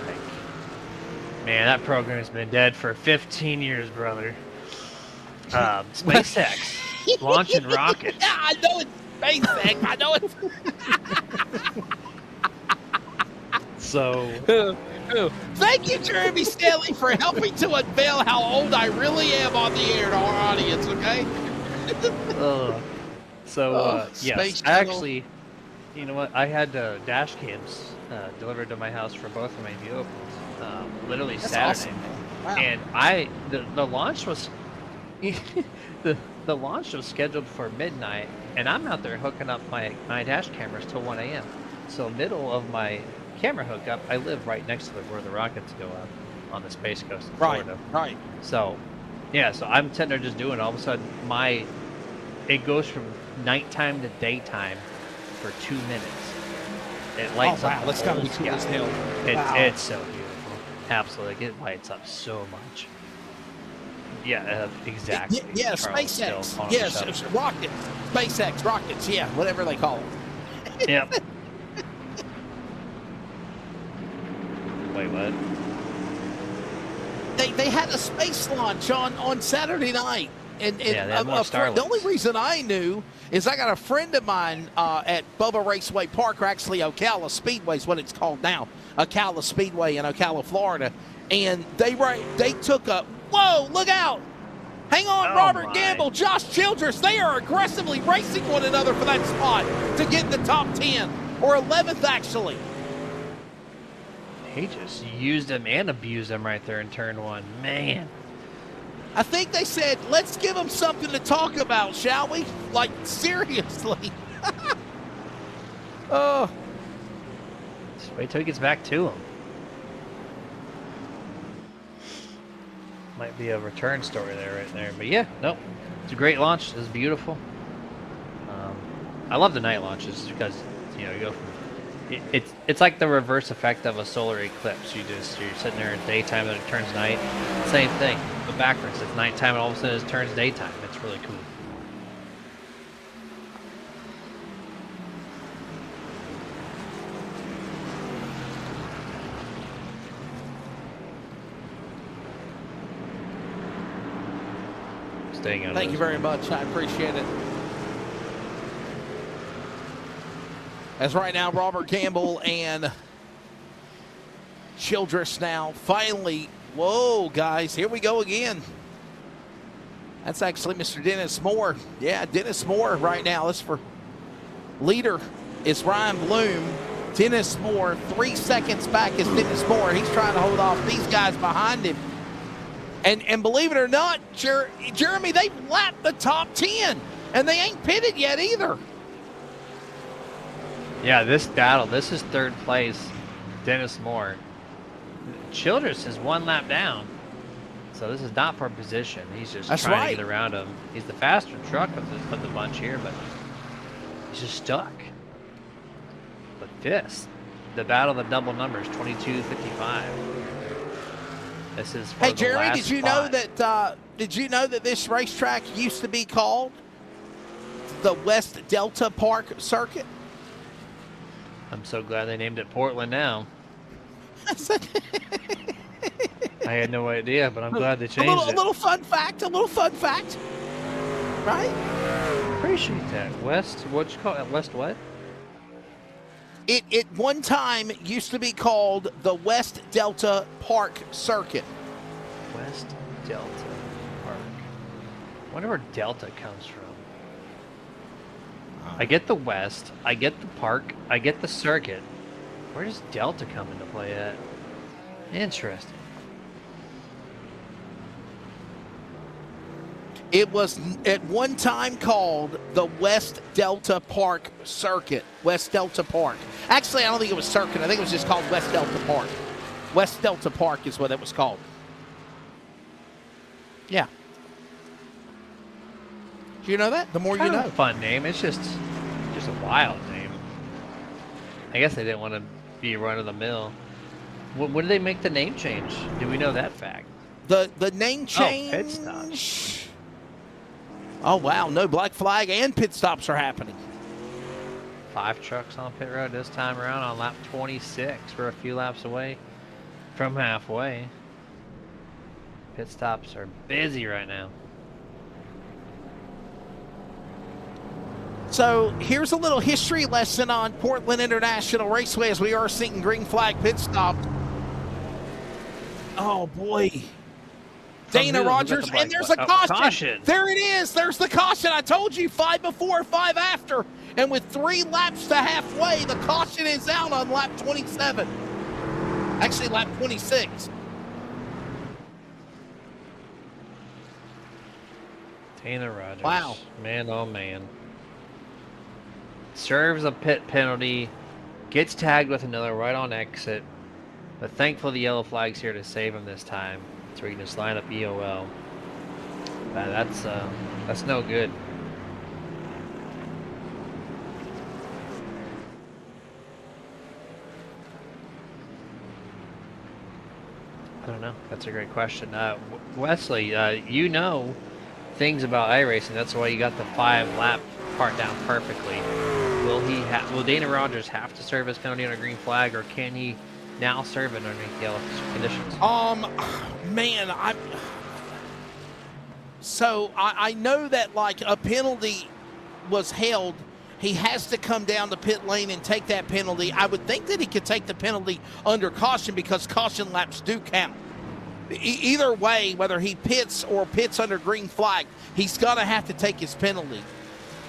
Like, man, that program's been dead for 15 years, brother. SpaceX launching rockets. Yeah, I know it's SpaceX. I know it's. So. Thank you, Jeremy Stanley, for helping to unveil how old I really am on the air to our audience. Okay. Yes, Space I shuttle. actually, you know what? I had dash cams delivered to my house for both of my vehicles, literally That's Saturday. awesome. Wow. And the launch was, the launch was scheduled for midnight, and I'm out there hooking up my dash cameras till 1 a.m. So middle of my camera hookup, I live right next to where the rockets go up on the Space Coast in Florida. Right. So, yeah, so I'm sitting there just doing it. All of a sudden, it goes from nighttime to daytime for 2 minutes. It lights up. That's gotta be cool as hell. It's so beautiful. Absolutely. It lights up so much. Yeah, exactly. Yeah, Charles still SpaceX. calling it Yes, shuttle. rocket. SpaceX rockets. Yeah, whatever they call it. Yep. Wait, what? They had a space launch on Saturday night. And Yeah, they had more Starlinks. the only reason I knew is I got a friend of mine at Bubba Raceway Park, or actually Ocala Speedway is what it's called now, Ocala Speedway in Ocala, Florida. And they took a, whoa, look out. Hang on, Oh, Robert my. Gamble, Josh Childress. They are aggressively racing one another for that spot to get in the top 10, or 11th, actually. He just used him and abused him right there in turn one. Man. I think they said, let's give them something to talk about, shall we? Like, seriously. Oh. Just wait till he gets back to him. Might be a return story there, right there. But yeah, nope. It's a great launch. It's beautiful. I love the night launches because, you go from... It's like the reverse effect of a solar eclipse. You're sitting there in daytime and it turns night. Same thing, but backwards. It's nighttime and all of a sudden it turns daytime. It's really cool. Staying out. Thank you very much. I appreciate it. As right now, Robert Campbell and Childress now finally. Whoa, guys, here we go again. That's actually Mr. Dennis Moore. Yeah, Dennis Moore right now. This for leader is Ryan Bloom. Dennis Moore, 3 seconds back is Dennis Moore. He's trying to hold off these guys behind him. And believe it or not, Jeremy, they've lapped the top 10, and they ain't pitted yet either. Yeah, this battle, this is third place, Dennis Moore. Childress is 1 lap down, so this is not for position. He's just trying to get around him. He's the faster truck of the bunch here, but he's just stuck. But this, the battle of the double numbers, 22:55. This is for Hey, the Jeremy, last did you spot. know that this racetrack used to be called the West Delta Park Circuit? I'm so glad they named it Portland now. I had no idea, but I'm glad they changed it. A little fun fact, right? Appreciate that. West, what you call it? West what? It one time used to be called the West Delta Park Circuit. West Delta Park. I wonder where Delta comes from. I get the West, I get the park, I get the circuit. Where does Delta come into play at? Interesting. It was at one time called the West Delta Park Circuit. West Delta Park. Actually, I don't think it was circuit. I think it was just called West Delta Park. West Delta Park is what it was called. Yeah. Do you know that? The more you know. Fun name. It's just a wild name. I guess they didn't want to be run of the mill. When did they make the name change? Do we know that fact? The name change. Oh, pit stops. Oh wow! No black flag and pit stops are happening. 5 trucks on pit road this time around on lap 26. We're a few laps away from halfway. Pit stops are busy right now. So here's a little history lesson on Portland International Raceway as we are seeing green flag pit stop. Oh boy. Dana Rogers, and there's a caution. There it is. There's the caution. I told you 5 before, 5 after. And with 3 laps to halfway, the caution is out on lap 27. Actually, lap 26. Dana Rogers. Wow. Man, oh man. Serves a pit penalty. Gets tagged with another right on exit. But thankfully the yellow flag's here to save him this time. So we can just line up EOL. That's no good. I don't know. That's a great question. Wesley, you know things about iRacing. That's why you got the 5-lap part down perfectly. Will Dana Rogers have to serve his penalty on a green flag, or can he now serve it underneath yellow conditions? Man, I know that like a penalty was held. He has to come down the pit lane and take that penalty. I would think that he could take the penalty under caution because caution laps do count. Either way, whether he pits or pits under green flag, he's going to have to take his penalty.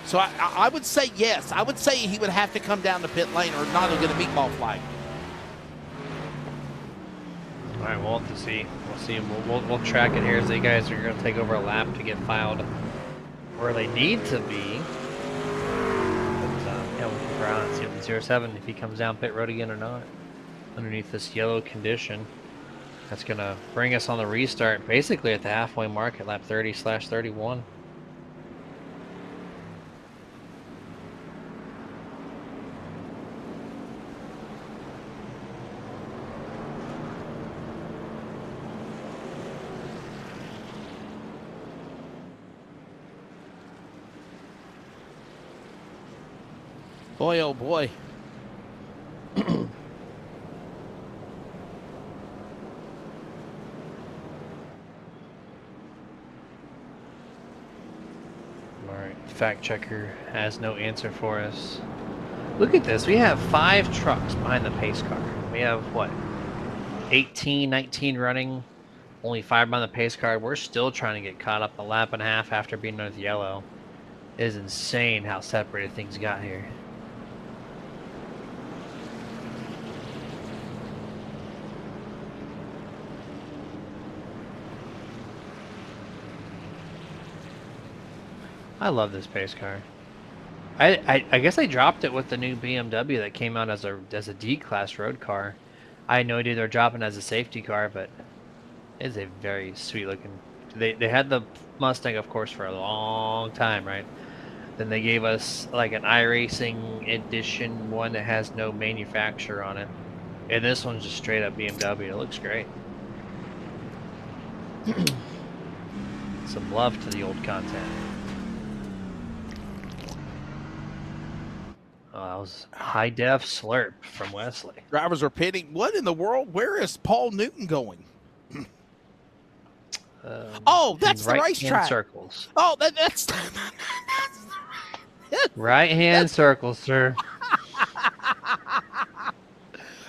So I would say yes. I would say he would have to come down the pit lane or not get a meatball flag. All right, we'll have to see. We'll see. We'll track it here as the guys are going to take over a lap to get filed where they need to be. But yeah, we'll keep our eye on see what the 07 if he comes down pit road again or not. Underneath this yellow condition, that's going to bring us on the restart, basically at the halfway mark at lap 30/31. Boy, oh boy. All right, fact checker has no answer for us. Look at this. We have 5 trucks behind the pace car. We have, what, 18, 19 running, only 5 behind the pace car. We're still trying to get caught up a lap and a half after being under the yellow. It is insane how separated things got here. I love this pace car. I guess I dropped it with the new BMW that came out as a D-class road car. I had no idea they're dropping as a safety car, but it's a very sweet looking. They had the Mustang, of course, for a long time, right? Then they gave us like an iRacing edition, one that has no manufacturer on it, and this one's just straight up BMW. It looks great. Some love to the old content. that was high def slurp from Wesley. Drivers are pitting. What in the world? Where is Paul Newton going? Oh, that's the racetrack. Circles. Oh, that's Right-hand circles, sir.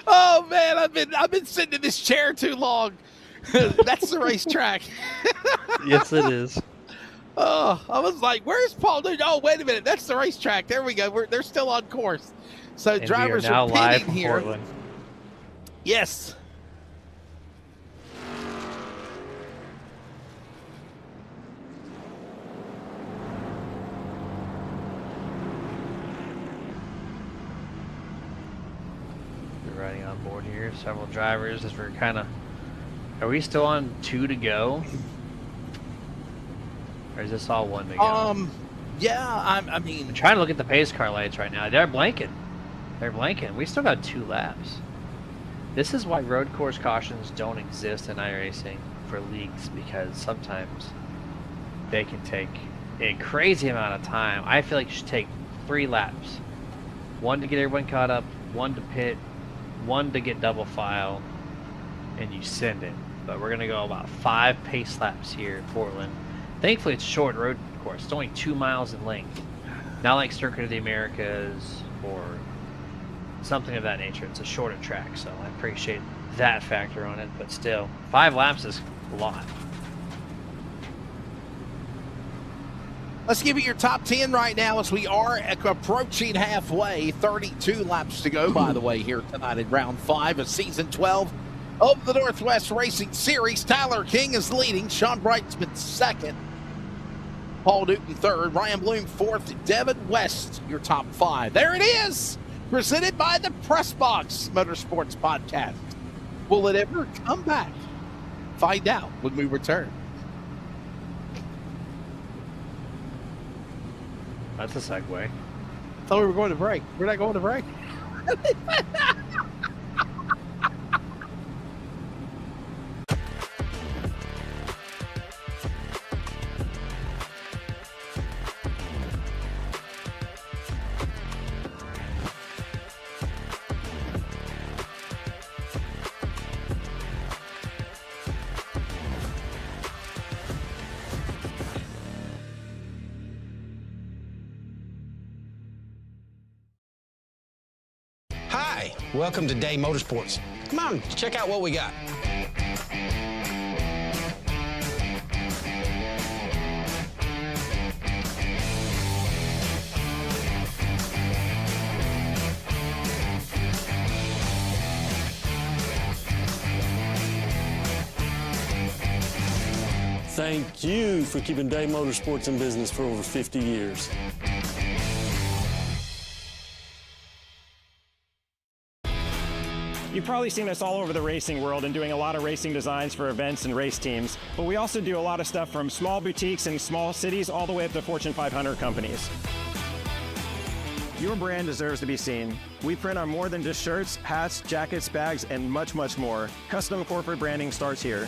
Oh man, I've been sitting in this chair too long. That's the racetrack. Yes, it is. Oh, I was like, "Where's Paul Newton?" Oh, wait a minute, that's the racetrack. There we go. They're still on course. So And drivers we are now pitting live from here. Portland. Yes. We're riding on board here. Several drivers as we're kind of. Are we still on 2 to go? Or is this all 1 to go? Yeah, I mean, I'm trying to look at the pace car lights right now. They're blanking. They're blanking. We still got 2 laps. This is why road course cautions don't exist in iRacing for leagues, because sometimes they can take a crazy amount of time. I feel like you should take 3 laps. 1 to get everyone caught up, 1 to pit, 1 to get double file, and you send it. But we're going to go about 5 pace laps here in Portland. Thankfully, it's a short road course. It's only 2 miles in length. Not like Circuit of the Americas or something of that nature. It's a shorter track, so I appreciate that factor on it. But still, 5 laps is a lot. Let's give you your top 10 right now as we are approaching halfway. 32 laps to go, by the way, here tonight in round 5 of season 12 of the Northwest Racing Series. Tyler King is leading. Sean Brightsman second. Paul Newton third. Ryan Bloom fourth. Devin West, your top 5. There it is. Presented by the Press Box Motorsports Podcast. Will it ever come back? Find out when we return. That's a segue. I thought we were going to break. We're not going to break. Hi, welcome to Day Motorsports. Come on, check out what we got. Thank you for keeping Day Motorsports in business for over 50 years. You've probably seen us all over the racing world and doing a lot of racing designs for events and race teams, but we also do a lot of stuff from small boutiques in small cities all the way up to Fortune 500 companies. Your brand deserves to be seen. We print on more than just shirts, hats, jackets, bags, and much, much more. Custom corporate branding starts here.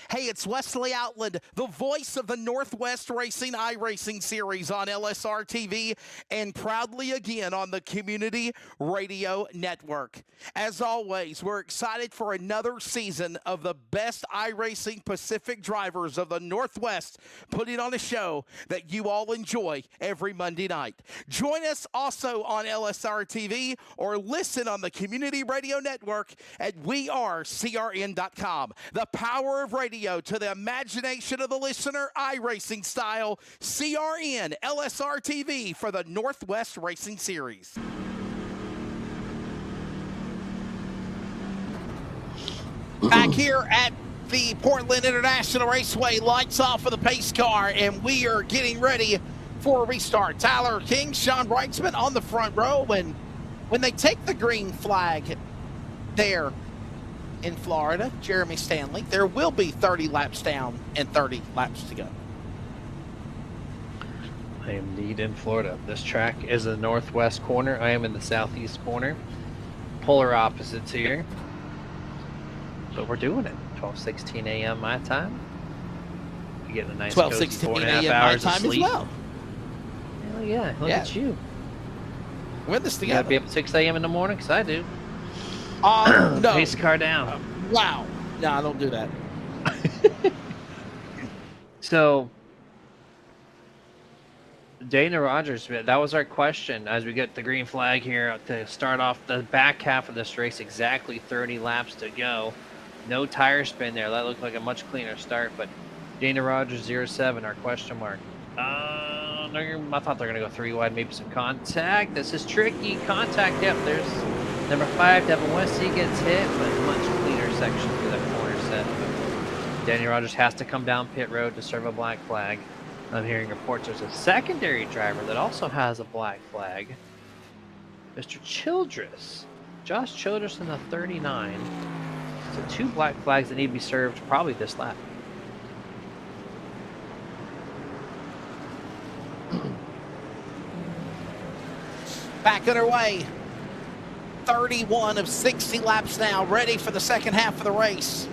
Hey, it's Wesley Outland, the voice of the Northwest Racing iRacing Series on LSRTV and proudly again on the Community Radio Network. As always, we're excited for another season of the best iRacing Pacific drivers of the Northwest putting on a show that you all enjoy every Monday night. Join us also on LSRTV or listen on the Community Radio Network at wearecrn.com. The power of radio to the imagination of the listener, iRacing style, CRN, LSRTV for the Northwest Racing Series. Back here at the Portland International Raceway, lights off for the pace car, and we are getting ready for a restart. Tyler King, Sean Brightsman on the front row. When they take the green flag there in Florida, Jeremy Stanley, there will be 30 laps down and 30 laps to go. I am indeed in Florida. This track is the northwest corner. I am in the southeast corner. Polar opposites here. But we're doing it. 12:16 a.m. my time. We're getting a nice 12:16 4.5 a.m. my hours of time sleep. as well. Oh, yeah. Look at you. We're in this You got to together. be up at 6 a.m. in the morning? Because I do. No. Pace the car down. Wow. No, I don't do that. So, Dana Rogers, that was our question as we get the green flag here to start off the back half of this race. Exactly 30 laps to go. No tire spin there. That looked like a much cleaner start, but Dana Rogers 07, our question mark. I thought they were going to go 3 wide, maybe some contact. This is tricky. Contact, yep, there's number 5, Devin West. He gets hit, but much cleaner section through that corner set. But Danny Rogers has to come down pit road to serve a black flag. I'm hearing reports there's a secondary driver that also has a black flag. Mr. Childress. Josh Childress in the 39. So 2 black flags that need to be served probably this lap. Back underway. 31 of 60 laps now, ready for the second half of the race.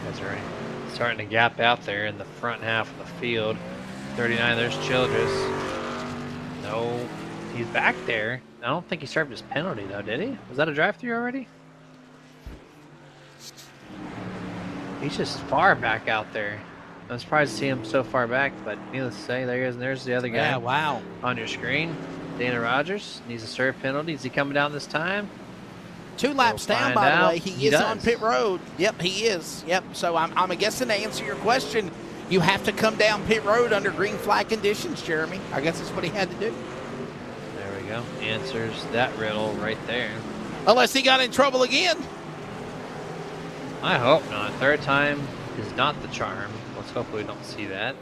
Guys are starting to gap out there in the front half of the field. 39, there's Childress. No, he's back there. I don't think he served his penalty, though, did he? Was that a drive-through already? He's just far back out there. I'm surprised to see him so far back, but needless to say, there he is, and there's the other guy. Yeah, wow. On your screen. Dana Rogers needs a serve penalty. Is he coming down this time? 2 laps We'll down, find by out. the way. He is on pit road. Yep, he is. Yep. So I'm guessing to answer your question, you have to come down pit road under green flag conditions, Jeremy. I guess that's what he had to do. There we go. Answers that riddle right there. Unless he got in trouble again. I hope not. Third time is not the charm. Let's hope we don't see that.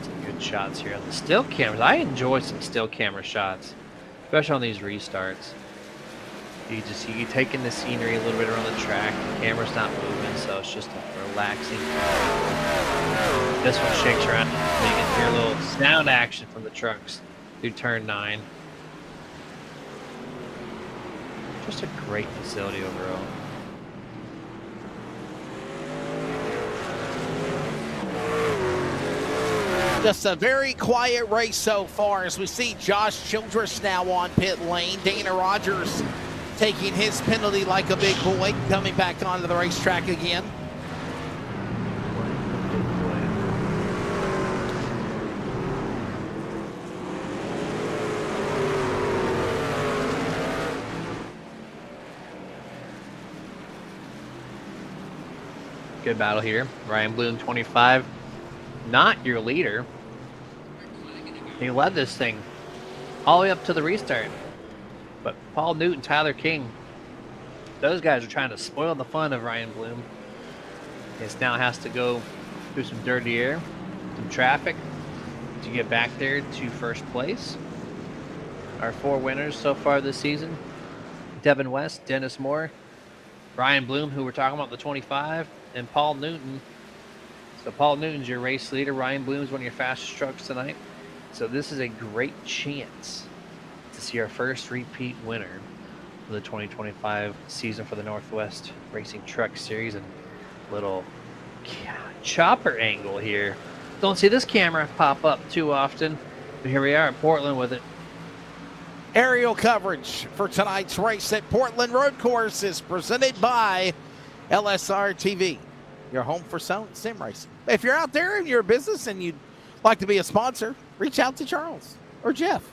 Some good shots here on the still cameras. I enjoy some still camera shots, especially on these restarts. You just see you taking the scenery a little bit around the track. The camera's not moving, so it's just a relaxing. This one shakes around. So you can hear a little sound action from the trucks through turn 9. Just a great facility overall. Just a very quiet race so far as we see Josh Childress now on pit lane. Dana Rogers taking his penalty like a big boy, coming back onto the racetrack again. Good battle here. Ryan Bloom, 25. Not your leader. He led this thing all the way up to the restart. But Paul Newton, Tyler King, those guys are trying to spoil the fun of Ryan Bloom. He now has to go through some dirty air, some traffic to get back there to first place. Our 4 winners so far this season: Devin West, Dennis Moore, Ryan Bloom, who we're talking about, the 25, and Paul Newton. So Paul Newton's your race leader. Ryan Bloom's one of your fastest trucks tonight. So this is a great chance to see our first repeat winner for the 2025 season for the Northwest Racing Truck Series. And little chopper angle here. Don't see this camera pop up too often, but here we are in Portland with it. Aerial coverage for tonight's race at Portland Road Course is presented by LSRTV, your home for sim racing. If you're out there and you're a business and you'd like to be a sponsor, reach out to Charles or Jeff.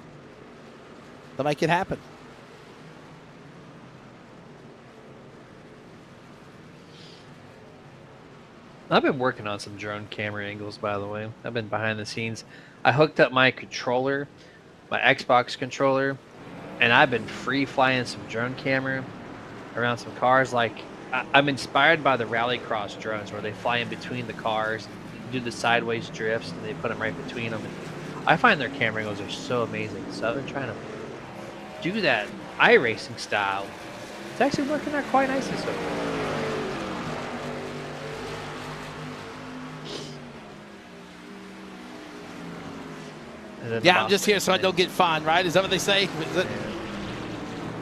They'll make it happen. I've been working on some drone camera angles, by the way. I've been behind the scenes. I hooked up my controller, my Xbox controller, and I've been free flying some drone camera around some cars. Like, I'm inspired by the rallycross drones where they fly in between the cars and do the sideways drifts, and they put them right between them. And I find their camera angles are so amazing. So I've been trying to do that iRacing style. It's actually working out quite nicely so far. And then Yeah, I'm just here so I don't get fined, right? Is that what they say? Is it?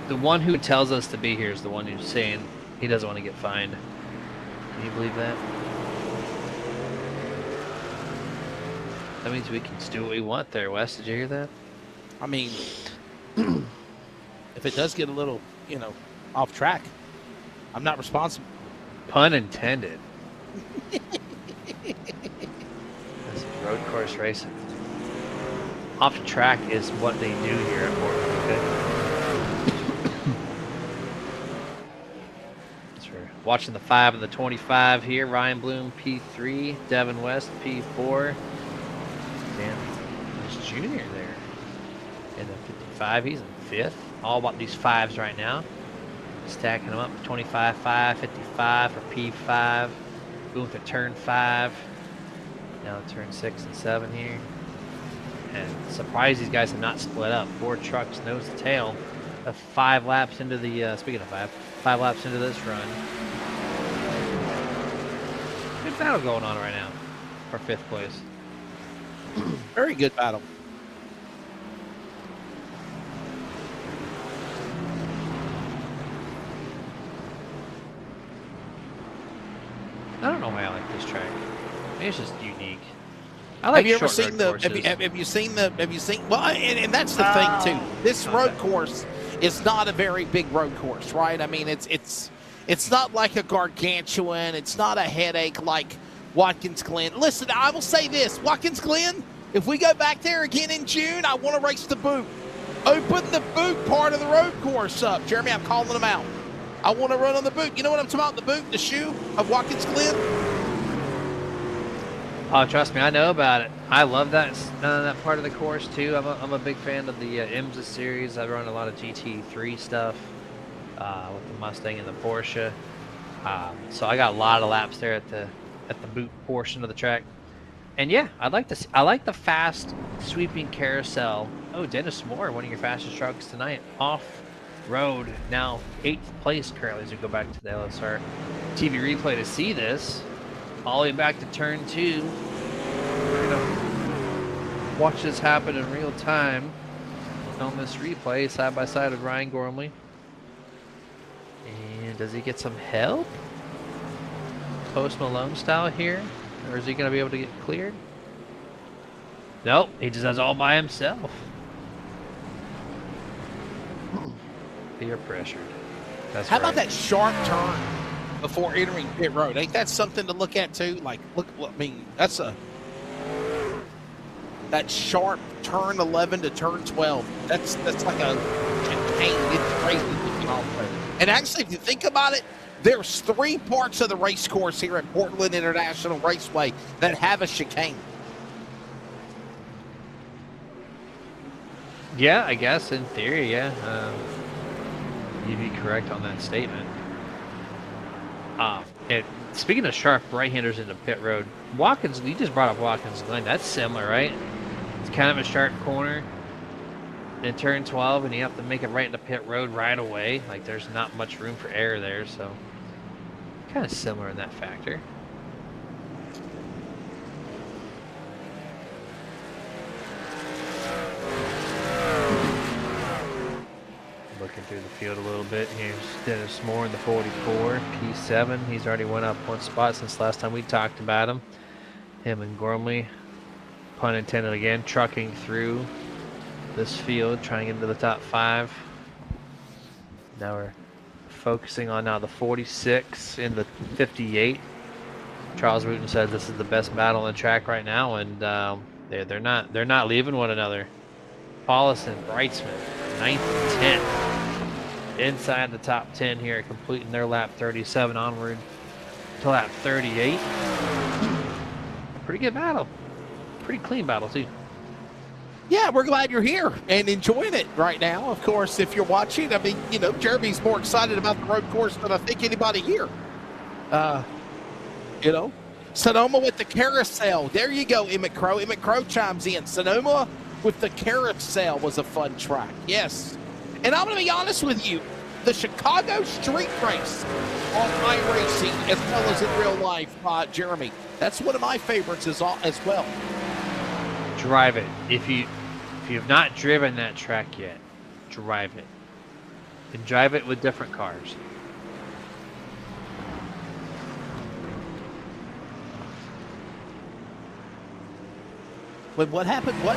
The one who tells us to be here is the one who's saying he doesn't want to get fined. Can you believe that? That means we can just do what we want there, Wes. Did you hear that? I mean, if it does get a little, off track, I'm not responsible. Pun intended. This is road course racing. Off track is what they do here at Portland, okay? So we're watching the 5 and the 25 here. Ryan Bloom, P3. Devin West, P4. Dan, there's Junior there. In the 55, he's in 5th. All about these 5s right now. Stacking them up. 25, 5, 55 for P5. Going to turn 5. Now turn 6 and 7 here. And surprised these guys have not split up. 4 trucks nose to tail. 5 laps into the, speaking of 5 laps into this run. Good battle going on right now for 5th place. Very good battle. I don't know why I like this track. Maybe it's just unique. I like have you ever short seen road the? courses. Have you seen the? Have you seen? Well, and that's the thing too. This road course is not a very big road course, right? I mean, it's not like a gargantuan. It's not a headache like Watkins Glen. Listen, I will say this: Watkins Glen. If we go back there again in June, I want to race the boot. Open the boot part of the road course up, Jeremy. I'm calling them out. I want to run on the boot. You know what I'm talking about? The boot, the shoe of Watkins Glen. Oh, trust me, I know about it. I love that part of the course too. I'm a big fan of the IMSA series. I run a lot of GT3 stuff with the Mustang and the Porsche. So I got a lot of laps there at the boot portion of the track. And yeah, I like the fast sweeping carousel. Oh, Dennis Moore, one of your fastest trucks tonight, off road. Now 8th place currently as we go back to the LSR TV replay to see this. All the way back to turn 2. We're gonna watch this happen in real time on this replay, side by side with Ryan Gormley. And does he get some help? Post Malone style here? Or is he gonna be able to get cleared? Nope, he just does all by himself. Peer pressured. That's How about right. that sharp turn before entering pit road? Ain't that something to look at too? Like, look, I mean, that sharp turn 11 to turn 12. That's like a chicane. It's crazy looking off there. And actually, if you think about it, there's 3 parts of the race course here at Portland International Raceway that have a chicane. Yeah, I guess in theory, yeah. You'd be correct on that statement. Speaking of sharp right-handers into pit road, Watkins, you just brought up Watkins Glen. That's similar, right? It's kind of a sharp corner in turn 12, and you have to make it right into pit road right away. Like, there's not much room for error there, so kind of similar in that factor. Looking through the field a little bit. Here's Dennis Moore in the 44, P7. He's already went up 1 spot since last time we talked about him. Him and Gormley, pun intended again, trucking through this field, trying to get into the top 5. Now we're focusing on the 46 and the 58. Charles Wooten says this is the best battle on the track right now, and they're not leaving one another. Paulison, Brightsman, 9th and 10th. Inside the top 10 here, completing their lap 37 onward to lap 38. Pretty good battle. Pretty clean battle, too. Yeah, we're glad you're here and enjoying it right now. Of course, if you're watching, I mean, Jeremy's more excited about the road course than I think anybody here. Sonoma with the carousel. There you go, Emmett Crow. Emmett Crow chimes in. Sonoma with the carousel was a fun track. Yes. And I'm going to be honest with you. The Chicago street race on iRacing, as well as in real life, Jeremy, that's one of my favorites as well. Drive it. If you If you have not driven that track yet, drive it. And drive it with different cars. Wait, what happened? What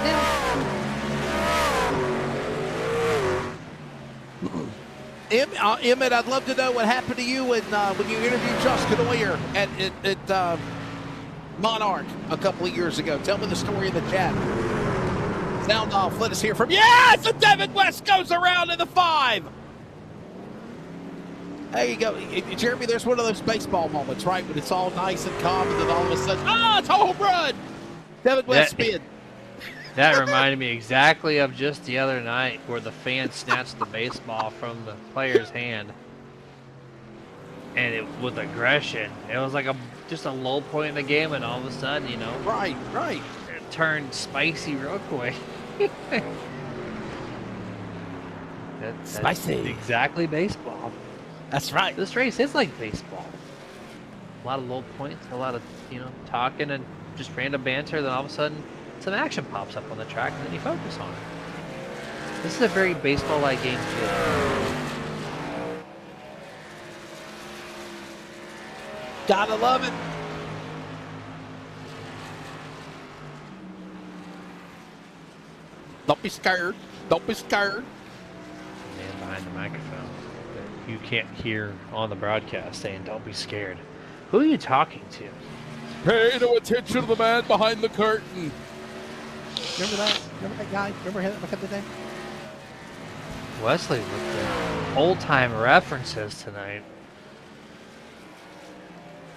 now? Emmett, I'd love to know what happened to you when you interviewed Josh Canoyer at Monarch a couple of years ago. Tell me the story in the chat. Sound off. Let us hear from. Yes! And Devin West goes around in the 5. There you go. Jeremy, there's one of those baseball moments, right? When it's all nice and calm, and then all of a sudden, it's a home run! Devin West spin. That reminded me exactly of just the other night where the fan snatched the baseball from the player's hand. And it with aggression. It was like just a low point in the game, and all of a sudden, you know. Right. It turned spicy real quick. That's Spicy. Exactly baseball. That's right. This race is like baseball. A lot of low points, a lot of, talking and just random banter, then all of a sudden some action pops up on the track and then you focus on it. This is a very baseball-like game too. Gotta love it. Don't be scared. Don't be scared. Man behind the microphone that you can't hear on the broadcast saying, "Don't be scared." Who are you talking to? Pay no attention to the man behind the curtain. Remember that? Remember that guy? Remember him? Look at the name. Wesley with the old-time references tonight.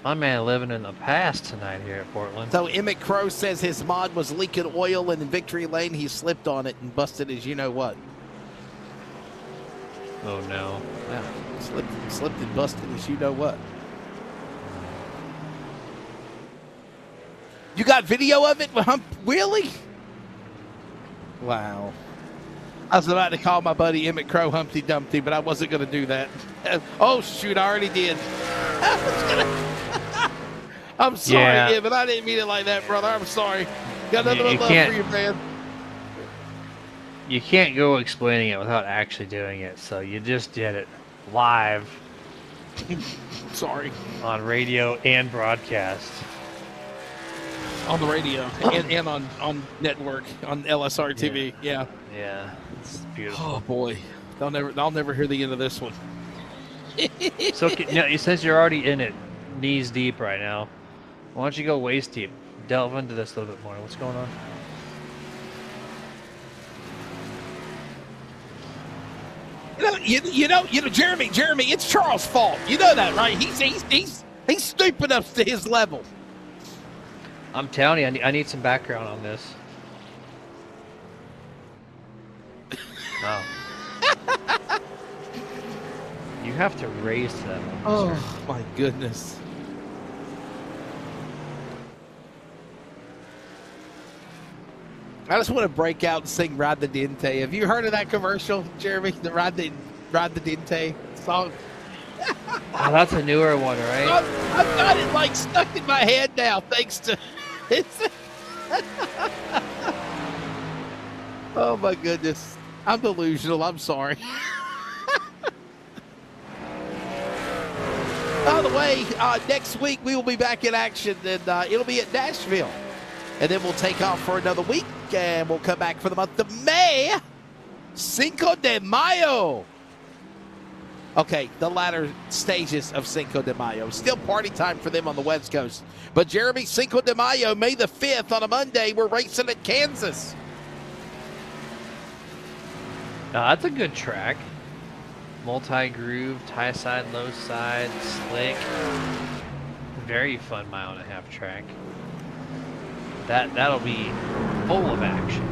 My man living in the past tonight here at Portland. So Emmett Crow says his mod was leaking oil, and in Victory Lane he slipped on it and busted his you-know-what. Oh no. Yeah, slipped and busted his you-know-what. You got video of it? Really? Wow. I was about to call my buddy Emmett Crow Humpty Dumpty, but I wasn't going to do that. Oh, shoot, I already did. I'm sorry, Emmett. I didn't mean it like that, brother. I'm sorry. Got nothing but love for you, man. You can't go explaining it without actually doing it, so you just did it live. Sorry. On radio and broadcast. On the radio and on network, on LSRTV. Yeah. Yeah, it's beautiful. Oh, boy. I'll never hear the end of this one. So, since you're already in it, knees deep right now, why don't you go waist deep? Delve into this a little bit more. What's going on? Jeremy, it's Charles' fault. You know that, right? He's stooping up to his level. I'm telling you, I need some background on this. Oh. You have to raise that one. Oh, my goodness. I just want to break out and sing Ride the Dente. Have you heard of that commercial, Jeremy? The Ride the Dente song? Oh, that's a newer one, right? I've got it like stuck in my head now, thanks to oh my goodness. I'm delusional. I'm sorry. By the way, next week we will be back in action, and it'll be at Nashville. And then we'll take off for another week, and we'll come back for the month of May. Cinco de Mayo. Okay, the latter stages of Cinco de Mayo. Still party time for them on the West Coast. But Jeremy, Cinco de Mayo, May the 5th on a Monday, we're racing at Kansas. That's a good track. Multi-groove, high side, low side, slick. Very fun 1.5-mile track. That'll be full of action.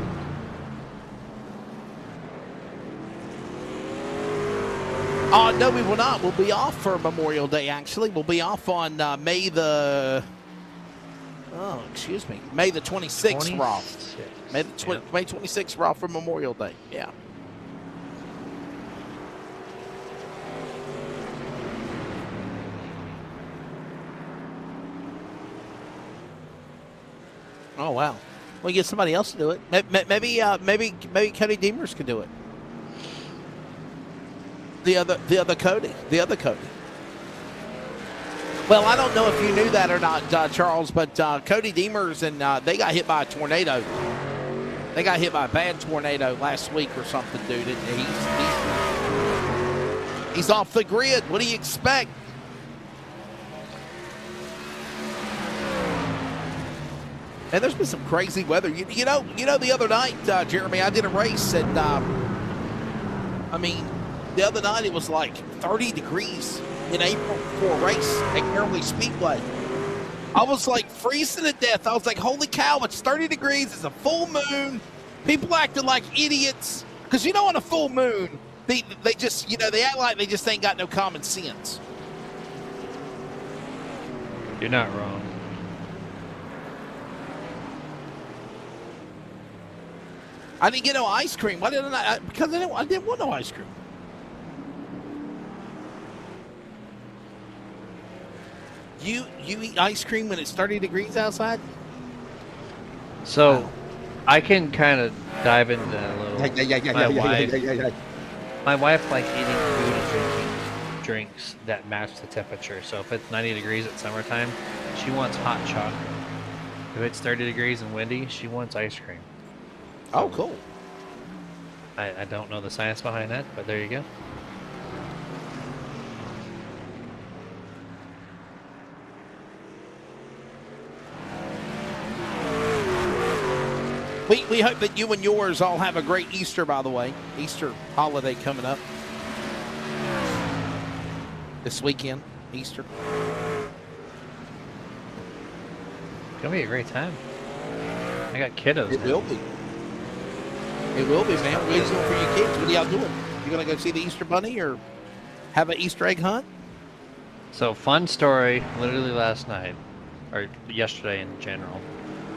No, we will not. We'll be off for Memorial Day, actually. We'll be off on May the 26th, Roth. May 26th, Roth for Memorial Day. Yeah. Oh, wow. We get somebody else to do it. Maybe Cody Deemers could do it. The other Cody. Well, I don't know if you knew that or not, Charles, but Cody Deemers and they got hit by a tornado. They got hit by a bad tornado last week or something, dude. And he's off the grid. What do you expect? And there's been some crazy weather. You know, the other night, Jeremy, I did a race, and the other night it was like 30 degrees in April for a race at Caraway Speedway. I was like freezing to death. I was like, holy cow, it's 30 degrees. It's a full moon. People acting like idiots. Because, on a full moon, they just, they act like they just ain't got no common sense. You're not wrong. I didn't get no ice cream. Why didn't I? Because I didn't want no ice cream. You eat ice cream when it's 30 degrees outside? So, wow. I can kind of dive into that a little. My wife likes eating food and drinking drinks that match the temperature. So if it's 90 degrees at summertime, she wants hot chocolate. If it's 30 degrees and windy, she wants ice cream. Oh, cool. I don't know the science behind that, but there you go. We hope that you and yours all have a great Easter, by the way. Easter holiday coming up. This weekend, Easter. It's going to be a great time. I got kiddos. It will be. It will be, man. What are you doing for your kids? What are y'all doing? You going to go see the Easter Bunny or have an Easter egg hunt? So, fun story, literally last night, or yesterday in general.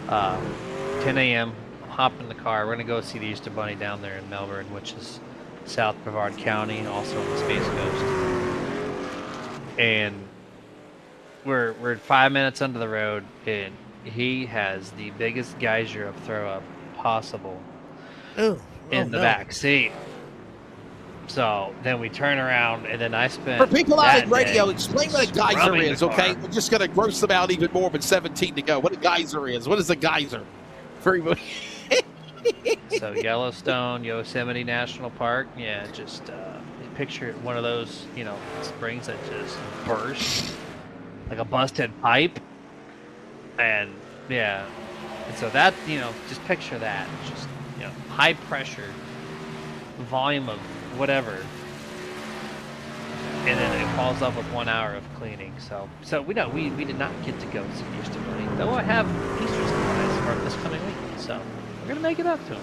10 a.m., hop in the car. We're going to go see the Easter Bunny down there in Melbourne, which is South Brevard County, also on the Space Coast. And we're 5 minutes under the road, and he has the biggest geyser of throw up possible in the back seat. So then we turn around, and then I spent. For people out in radio, explain what a geyser is, okay? We're just going to gross them out even more with 17 to go. What a geyser is. What is a geyser? Very much. So Yellowstone, Yosemite National Park, yeah, just picture one of those, springs that just burst like a busted pipe, and yeah, and so that, just picture that, just high pressure, volume of whatever, and then it falls off with 1 hour of cleaning. So we did not get to go see Easter Bunny, though I have Easter supplies for this coming week, so we're gonna make it up to him.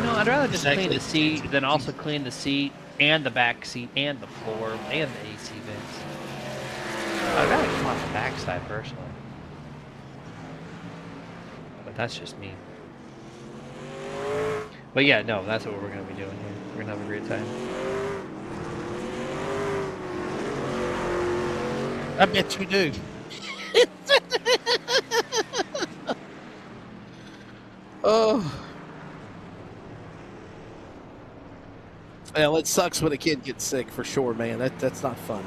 I'd rather just clean the seat than also clean the seat and the back seat and the floor and the AC vents. I'd rather come off the back side personally, but that's just me. But yeah, no, that's what we're gonna be doing here. We're gonna have a great time. I bet you do. Oh. Well, it sucks when a kid gets sick, for sure, man. That's not fun.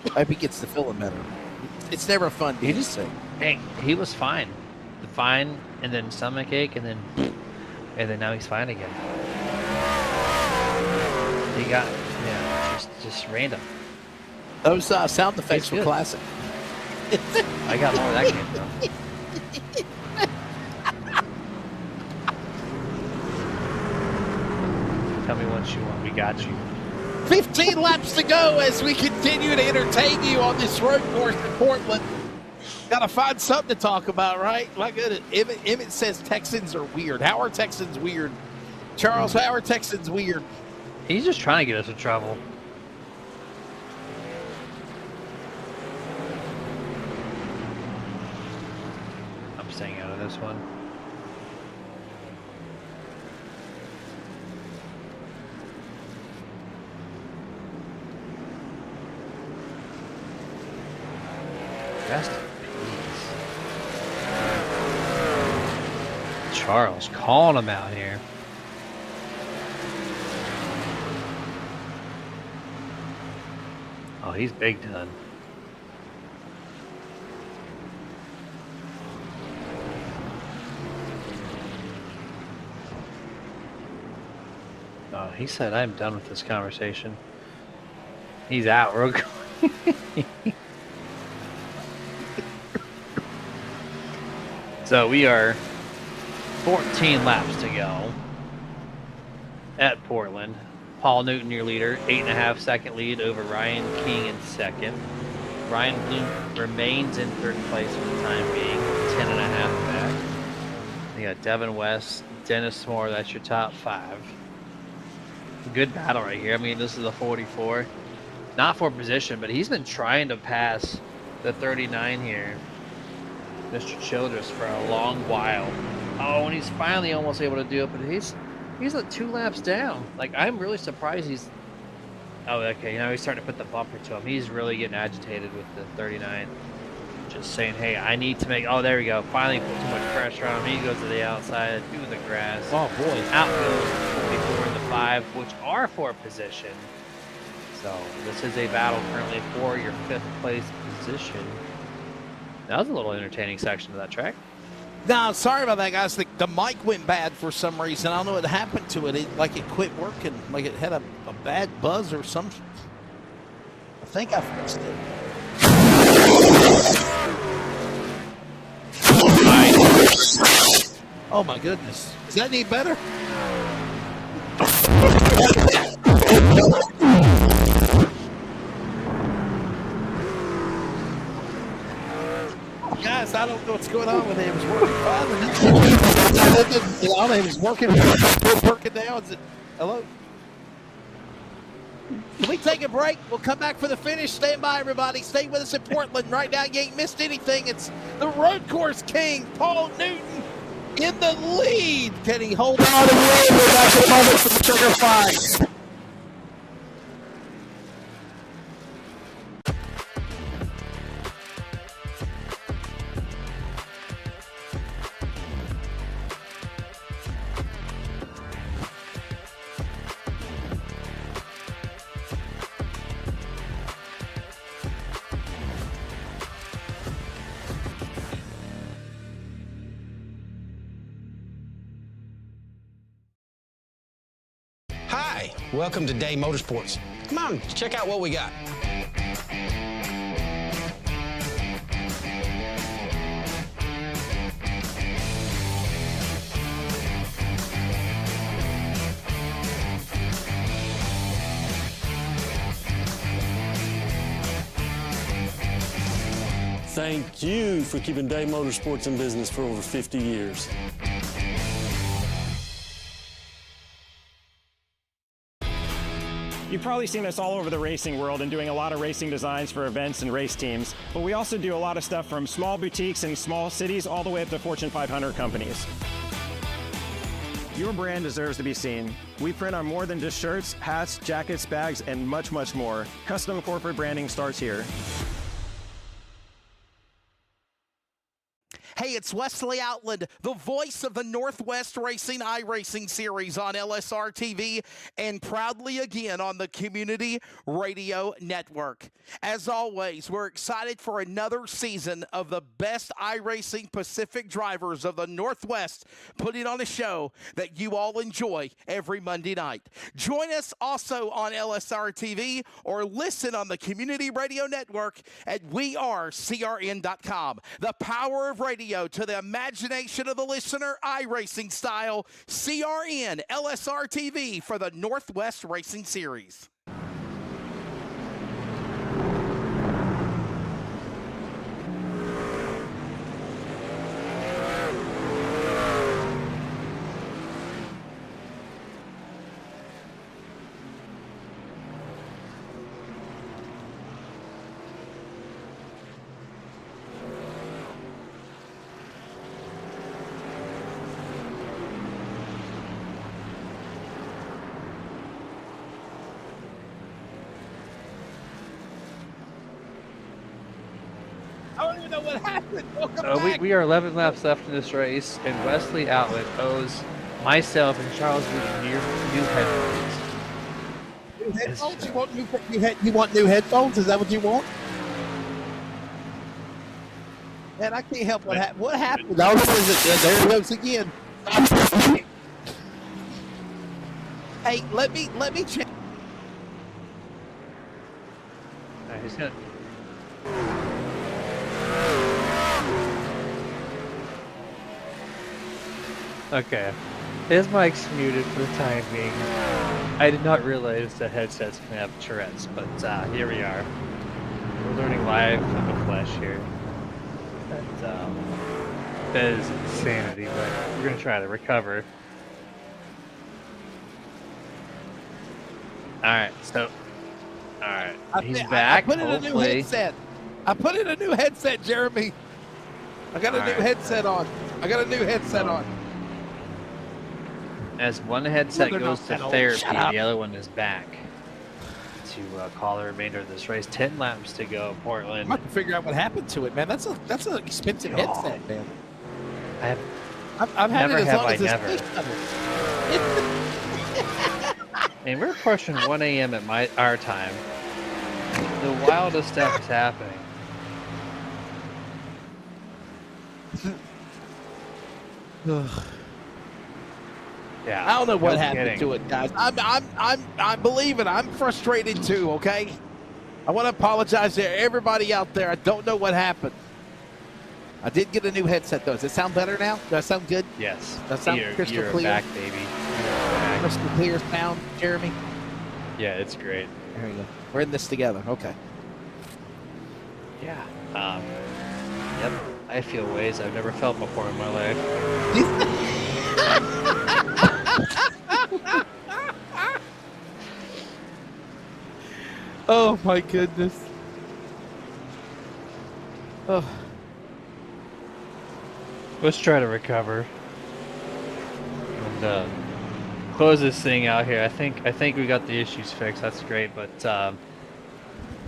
I hope he gets to feeling better. It's never fun to get sick. Hey, he was fine. Fine, and then stomach ache, and then now he's fine again. He got, just random. Those sound effects were classic. I got more where that came from. Tell me what you want. We got you. 15 laps to go as we continue to entertain you on this road course in Portland. Got to find something to talk about, right? My goodness. Emmett says Texans are weird. How are Texans weird? Charles, how are Texans weird? He's just trying to get us in trouble. I'm staying out of this one. Rest in peace. Charles calling him out here. Oh, he's big done. Oh, he said, I'm done with this conversation. He's out real quick. So we are 14 laps to go at Portland. Paul Newton, your leader, 8.5 second lead over Ryan King in second. Ryan Bloom remains in third place for the time being, 10.5 back. You got Devin West, Dennis Moore, that's your top 5. Good battle right here. I mean, this is a 44. Not for position, but he's been trying to pass the 39 here, Mr. Childress, for a long while. Oh, and he's finally almost able to do it, but he's like 2 laps down. Like, I'm really surprised he's... Oh, okay, now he's starting to put the bumper to him. He's really getting agitated with the 39. Just saying, hey, I need to make... Oh, there we go. Finally put too much pressure on him. He goes to the outside, through the grass. Oh, boy. Out goes 44 and the 5, which are for position. So this is a battle currently for your 5th place position. That was a little entertaining section of that track. No, sorry about that, guys. The mic went bad for some reason. I don't know what happened to it. It quit working. Like it had a bad buzz or something. I think I fixed it. Oh my goodness. Is that any better? Guys, I don't know what's going on with it. It was working fine. It was working now. Is it? Hello? Can we take a break? We'll come back for the finish. Stand by, everybody. Stay with us in Portland. Right now, you ain't missed anything. It's the road course king, Paul Newton, in the lead. Can he hold on and win? We're back in a moment for the Sugar Fight. Hi, welcome to Day Motorsports. Come on, check out what we got. Thank you for keeping Day Motorsports in business for over 50 years. You've probably seen us all over the racing world and doing a lot of racing designs for events and race teams, but we also do a lot of stuff from small boutiques in small cities all the way up to Fortune 500 companies. Your brand deserves to be seen. We print on more than just shirts, hats, jackets, bags, and much, much more. Custom corporate branding starts here. Hey, it's Wesley Outland, the voice of the Northwest Racing iRacing series on LSRTV, and proudly again on the Community Radio Network. As always, we're excited for another season of the best iRacing Pacific drivers of the Northwest, putting on a show that you all enjoy every Monday night. Join us also on LSRTV or listen on the Community Radio Network at wearecrn.com. The power of radio to the imagination of the listener, iRacing style, CRN LSRTV for the Northwest Racing Series. even know what happened. Welcome back. We are 11 laps left in this race, and Wesley Outlet owes myself and Charles Lee new headphones. New headphones? You want new headphones? Is that what you want? Man, I can't help what happened. What happened? Oh, there it goes again. Hey, let me check. He's gonna. Okay, his mic's muted for the time being. I did not realize the headsets can have Tourette's, but here we are. We're learning live in the flesh here. That is insanity, but we're gonna try to recover. Alright, so alright, he's back. I put in a new headset. I put in a new headset, Jeremy. I got a new headset on. As one headset they're goes not to that old. therapy, Shut up. the other one is back to call the remainder of this race. 10 laps to go, Portland. I'm about to figure out what happened to it, man. That's an expensive headset, man. I've had it as long as this fish cover. And we're pushing 1 a.m. at our time. The wildest stuff is happening. Yeah, I don't know what no happened kidding. to it, guys. I'm believing. I'm frustrated too. Okay, I want to apologize to everybody out there. I don't know what happened. I did get a new headset though. Does it sound better now? Does that sound good? Yes. Does that sound crystal you're clear? back, baby. Back. Crystal clear sound, Jeremy. Yeah, it's great. There you go. We're in this together. Okay. Yeah. Yep. I feel ways I've never felt before in my life. Oh my goodness. Oh. Let's try to recover and close this thing out here. I think we got the issues fixed. That's great. But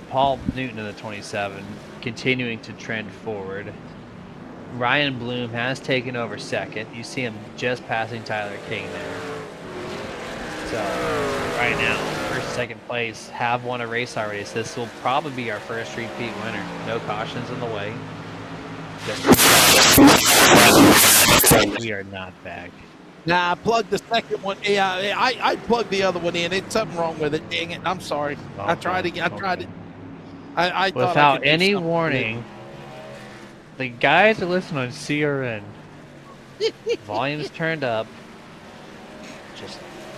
Paul Newton in the 27, continuing to trend forward. Ryan Bloom has taken over second. You see him just passing Tyler King there. So right now, first, second place, have won a race already. So this will probably be our first repeat winner. No cautions in the way. We are not back. Nah, I plugged the second one. Yeah, I plugged the other one in. It's something wrong with it. Dang it! I'm sorry. Okay. I tried again. I tried it. I thought I Without could do any something warning, the guys that listen on CRN, volumes turned up,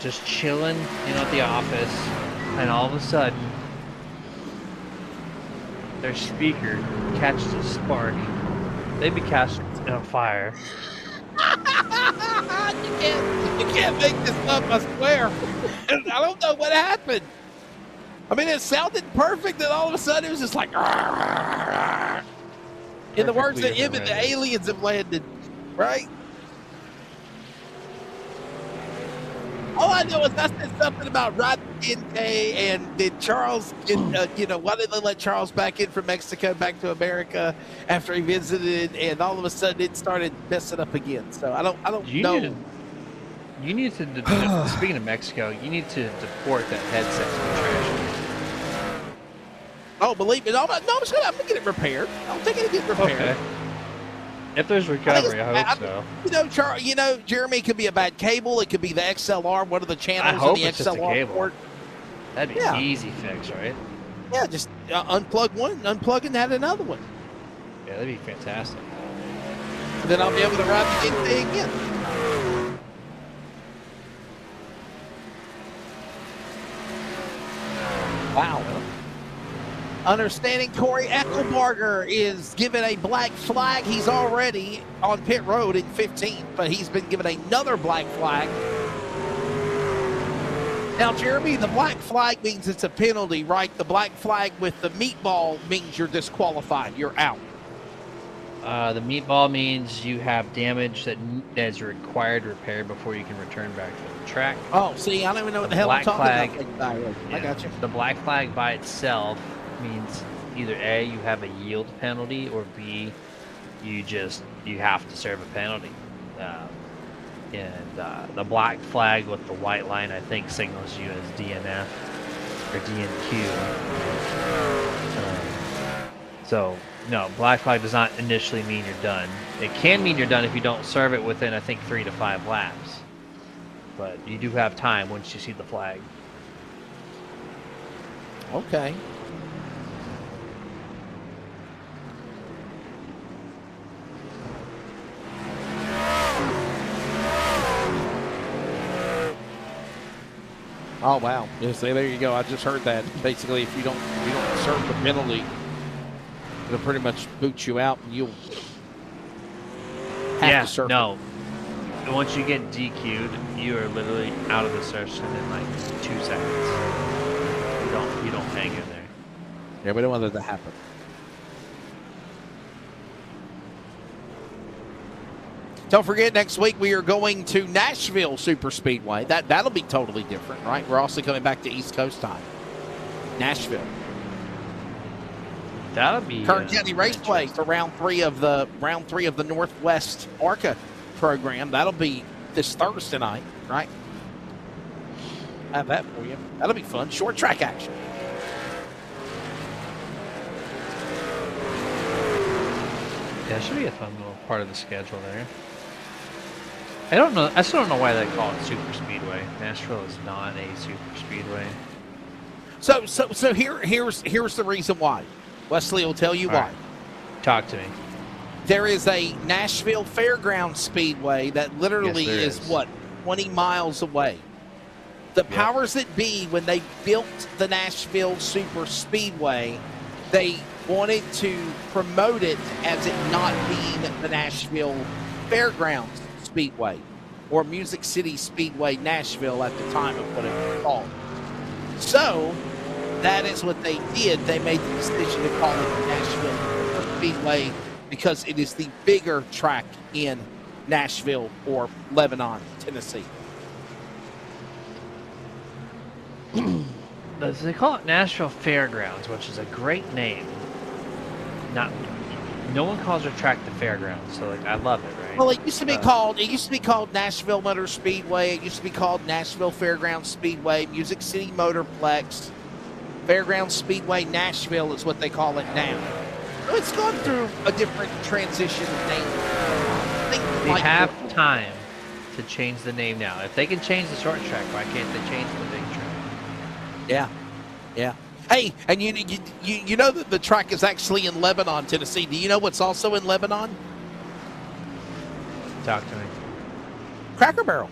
just chilling, at the office, and all of a sudden, their speaker catches a spark. They'd be catching on fire. You can't make this up, I swear. I don't know what happened. I mean, it sounded perfect, and all of a sudden it was just like, in the words that even the aliens have landed, right? All I know is I said something about Rodney Kente, and did Charles, why did they let Charles back in from Mexico back to America after he visited, and all of a sudden it started messing up again. So I don't know. You need to, speaking of Mexico, you need to deport that headset to the trash. Oh, believe me, I'm gonna get it repaired. I'll take it to get repaired. Okay. If there's recovery, I hope so. Jeremy, it could be a bad cable. It could be the XLR, one of the channels I hope in the it's just a XLR cable. port. That'd be an easy fix, right? Yeah, just unplug one, unplug and add another one. Yeah, that'd be fantastic. And then I'll be able to ride the same thing again. Wow. Understanding Corey Eckelbarger is given a black flag. He's already on pit road in 15th, but he's been given another black flag. Now, Jeremy, the black flag means it's a penalty, right? The black flag with the meatball means you're disqualified. You're out. The meatball means you have damage that is required repair before you can return back to the track. Oh, see, I don't even know what the hell I'm talking about. I got you. The black flag by itself means either A, you have a yield penalty, or B, you have to serve a penalty. The black flag with the white line, I think, signals you as DNF or DNQ. So no, black flag does not initially mean you're done. It can mean you're done if you don't serve it within, I think, 3 to 5 laps. But you do have time once you see the flag. Okay. Oh wow! Yes, there you go. I just heard that. Basically, if you don't serve the penalty, it'll pretty much boot you out, and you'll have to serve. No. Once you get DQ'd, you are literally out of the session in like 2 seconds. You don't hang in there. Yeah, we don't want that to happen. Don't forget, next week we are going to Nashville Super Speedway. That'll be totally different, right? We're also coming back to East Coast time. Nashville. That'll be Kern County Raceway for round three of the Northwest ARCA program. That'll be this Thursday night, right? Have that for you. That'll be fun. Short track action. Yeah, it should be a fun little part of the schedule there. I still don't know why they call it Super Speedway. Nashville is not a Super Speedway. So here's the reason why. Wesley will tell you why. Right. Talk to me. There is a Nashville Fairgrounds Speedway that literally is what, 20 miles away. The powers that be, when they built the Nashville Super Speedway, they wanted to promote it as it not being the Nashville Fairgrounds Speedway or Music City Speedway Nashville at the time of what it was called. So that is what they did. They made the decision to call it the Nashville Speedway because it is the bigger track in Nashville or Lebanon, Tennessee. They call it Nashville Fairgrounds, which is a great name. No one calls their track the Fairgrounds, so like I love it, right? Well, it used to be called Nashville Motor Speedway. It used to be called Nashville Fairgrounds Speedway, Music City Motorplex. Fairgrounds Speedway Nashville is what they call it now. So it's gone through a different transition of name. They have time to change the name now. If they can change the short track, why can't they change the big track? Yeah. Hey, and you know that the track is actually in Lebanon, Tennessee. Do you know what's also in Lebanon? Talk to me. Cracker Barrel.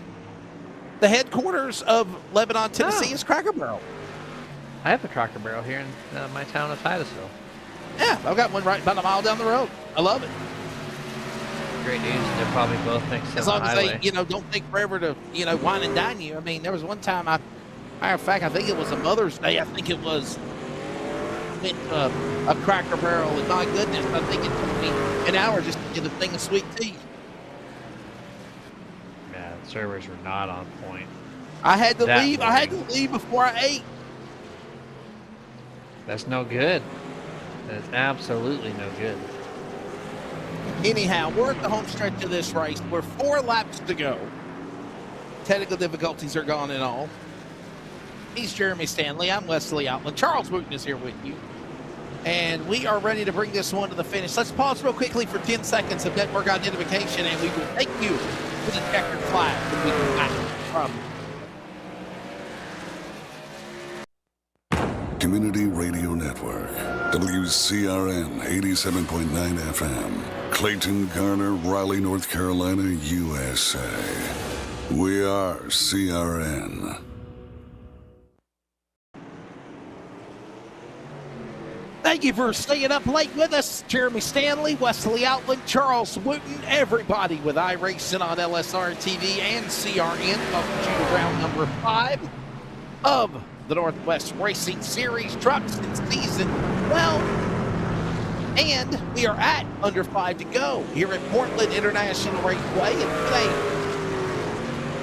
The headquarters of Lebanon, Tennessee is Cracker Barrel. I have a Cracker Barrel here in my town of Titusville. Yeah, I've got one right about a mile down the road. I love it. Great news. They're probably both next to As the long as highway. they, don't take forever to, wine and dine you. I mean, there was one time matter of fact, I think it was a Mother's Day. I think it was went a Cracker Barrel, and my goodness, I think it took me an hour just to get a thing of sweet tea. Yeah, the servers were not on point. I had to That leave. I had to leave before I ate. That's no good. That's absolutely no good. Anyhow, we're at the home stretch of this race. We're 4 laps to go. Technical difficulties are gone and all. He's Jeremy Stanley. I'm Wesley Outland. Charles Wooten is here with you. And we are ready to bring this one to the finish. Let's pause real quickly for 10 seconds of network identification, and we will take you to the checkered flag when we come back from Community Radio Network, WCRN 87.9 FM, Clayton, Garner, Raleigh, North Carolina, USA. We are CRN. Thank you for staying up late with us. Jeremy Stanley, Wesley Outland, Charles Wooten, everybody with iRacing on LSRTV and CRN. Welcome to round number 5 of the Northwest Racing Series Trucks in Season 12. And we are at under 5 to go here at Portland International Raceway. And today,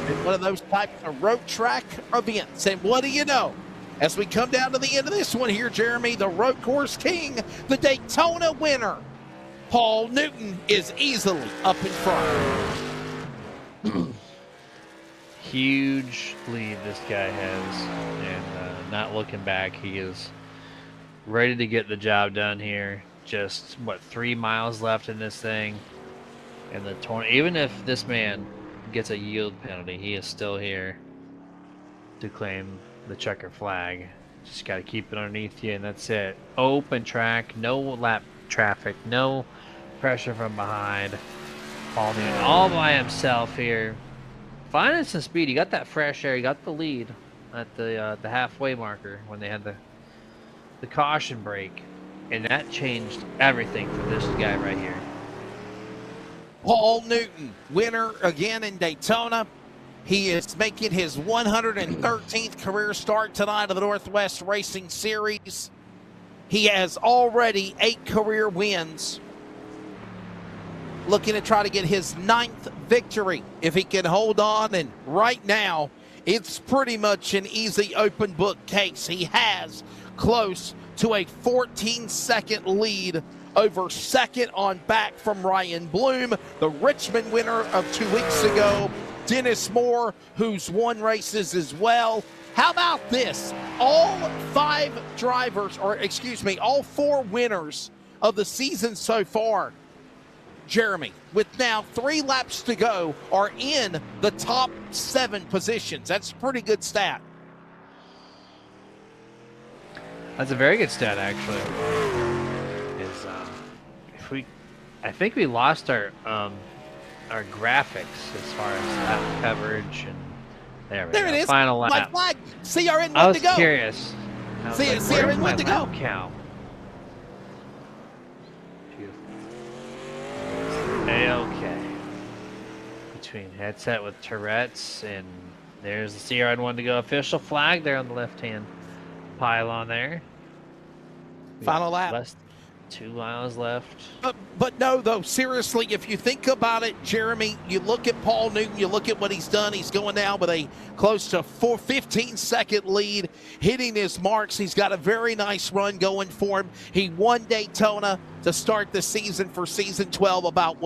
it's one of those types of road track events. And what do you know? As we come down to the end of this one here, Jeremy, the road course king, the Daytona winner, Paul Newton, is easily up in front. Huge lead this guy has, and not looking back. He is ready to get the job done here. Just, what, 3 miles left in this thing. And the even if this man gets a yield penalty, he is still here to claim the checker flag. Just got to keep it underneath you, and that's it. Open track, no lap traffic, no pressure from behind. Paul Newton all by himself here. Finding some speed. He got that fresh air. He got the lead at the halfway marker when they had the caution break, and that changed everything for this guy right here. Paul Newton, winner again in Daytona. He is making his 113th career start tonight of the Northwest Racing Series. He has already 8 career wins. Looking to try to get his 9th victory if he can hold on. And right now, it's pretty much an easy open book case. He has close to a 14-second lead over second on back from Ryan Bloom, the Richmond winner of 2 weeks ago. Dennis Moore, who's won races as well. How about this? All 4 winners of the season so far, Jeremy, with now 3 laps to go, are in the top 7 positions. That's a pretty good stat. That's a very good stat, actually. I think we lost our graphics as far as lap coverage, and there it is. Final lap. My flag. CRN 1 to go. I was curious. CRN 1 to go. Count. A-okay. Between headset with Tourette's, and there's the CRN 1 to go official flag there on the left-hand pylon there. Final lap. 2 miles left. But no, though, seriously, if you think about it, Jeremy, you look at Paul Newton, you look at what he's done. He's going now with a close to 15-second lead, hitting his marks. He's got a very nice run going for him. He won Daytona to start the season for season 12 about,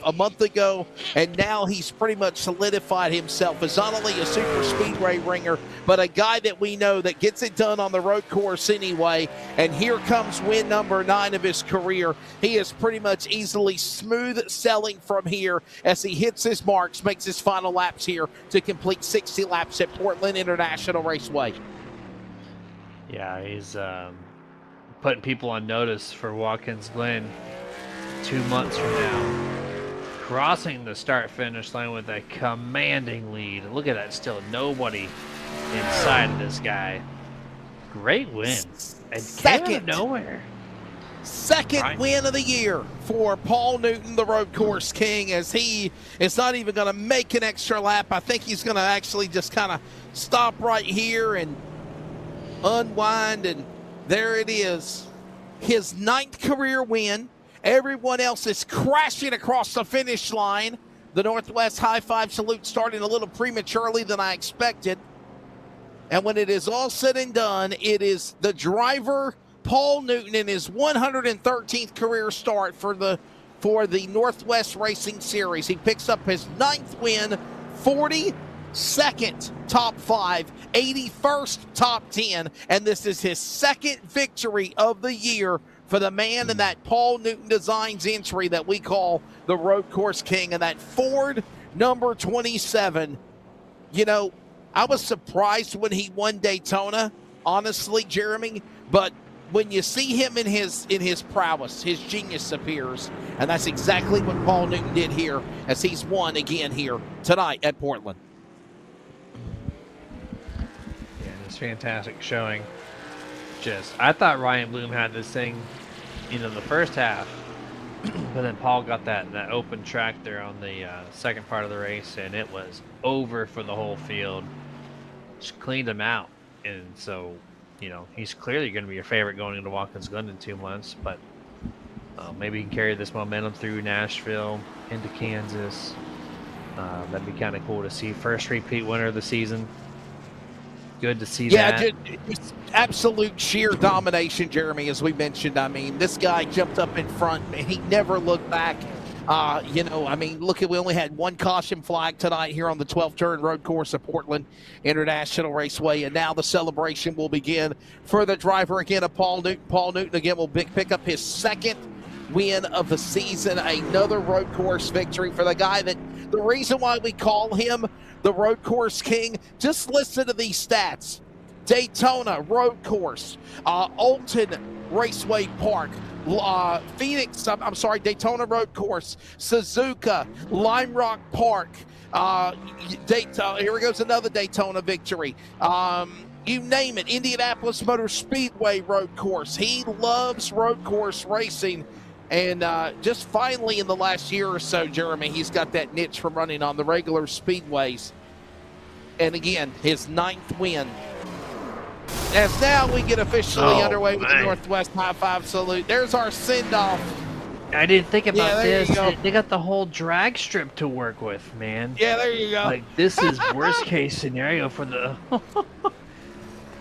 a month ago. And now he's pretty much solidified himself as not only a super speedway ringer, but a guy that we know that gets it done on the road course anyway. And here comes win number 9 of his career. He is pretty much easily smooth sailing from here as he hits his marks, makes his final laps here to complete 60 laps at Portland International Raceway. Yeah, he's putting people on notice for Watkins Glen 2 months from now. Crossing the start-finish line with a commanding lead. Look at that, still nobody inside of this guy. Great win. And came out of nowhere. Second win of the year for Paul Newton, the road course king, as he is not even going to make an extra lap. I think he's going to actually just kind of stop right here and unwind, and there it is. His 9th career win. Everyone else is crashing across the finish line. The Northwest high five salute starting a little prematurely than I expected. And when it is all said and done, it is the driver Paul Newton in his 113th career start for the Northwest Racing Series. He picks up his 9th win, 42nd top 5, 81st top 10, and this is his 2nd victory of the year for the man in that Paul Newton Designs entry that we call the road course king, and that Ford number 27. You know, I was surprised when he won Daytona, honestly, Jeremy, but when you see him in his prowess, his genius appears, and that's exactly what Paul Newton did here as he's won again here tonight at Portland. Yeah, it's fantastic showing. I thought Ryan Bloom had this thing, the first half, but then Paul got that open track there on the second part of the race, and it was over for the whole field. Just cleaned him out, and so, he's clearly going to be your favorite going into Watkins Glen in 2 months, but maybe he can carry this momentum through Nashville into Kansas. That'd be kind of cool to see. First repeat winner of the season. Good to see Yeah, that. just absolute sheer domination, Jeremy, as we mentioned. I mean, this guy jumped up in front. He never looked back. Look at, we only had one caution flag tonight here on the 12th turn road course of Portland International Raceway. And now the celebration will begin for the driver again of Paul Newton. Paul Newton again will pick up his second win of the season, another road course victory for the guy that the reason why we call him the road course king, just listen to these stats. Daytona road course, Alton Raceway Park, Daytona road course, Suzuka, Lime Rock Park, Daytona. Here goes another Daytona victory. You name it, Indianapolis Motor Speedway road course. He loves road course racing. And just finally in the last year or so, Jeremy, he's got that niche from running on the regular speedways. And again, his 9th win. As now we get officially underway with the Northwest High Five Salute. There's our send-off. I didn't think about this. Go. They got the whole drag strip to work with, man. Yeah, there you go. Like, this is worst case scenario for the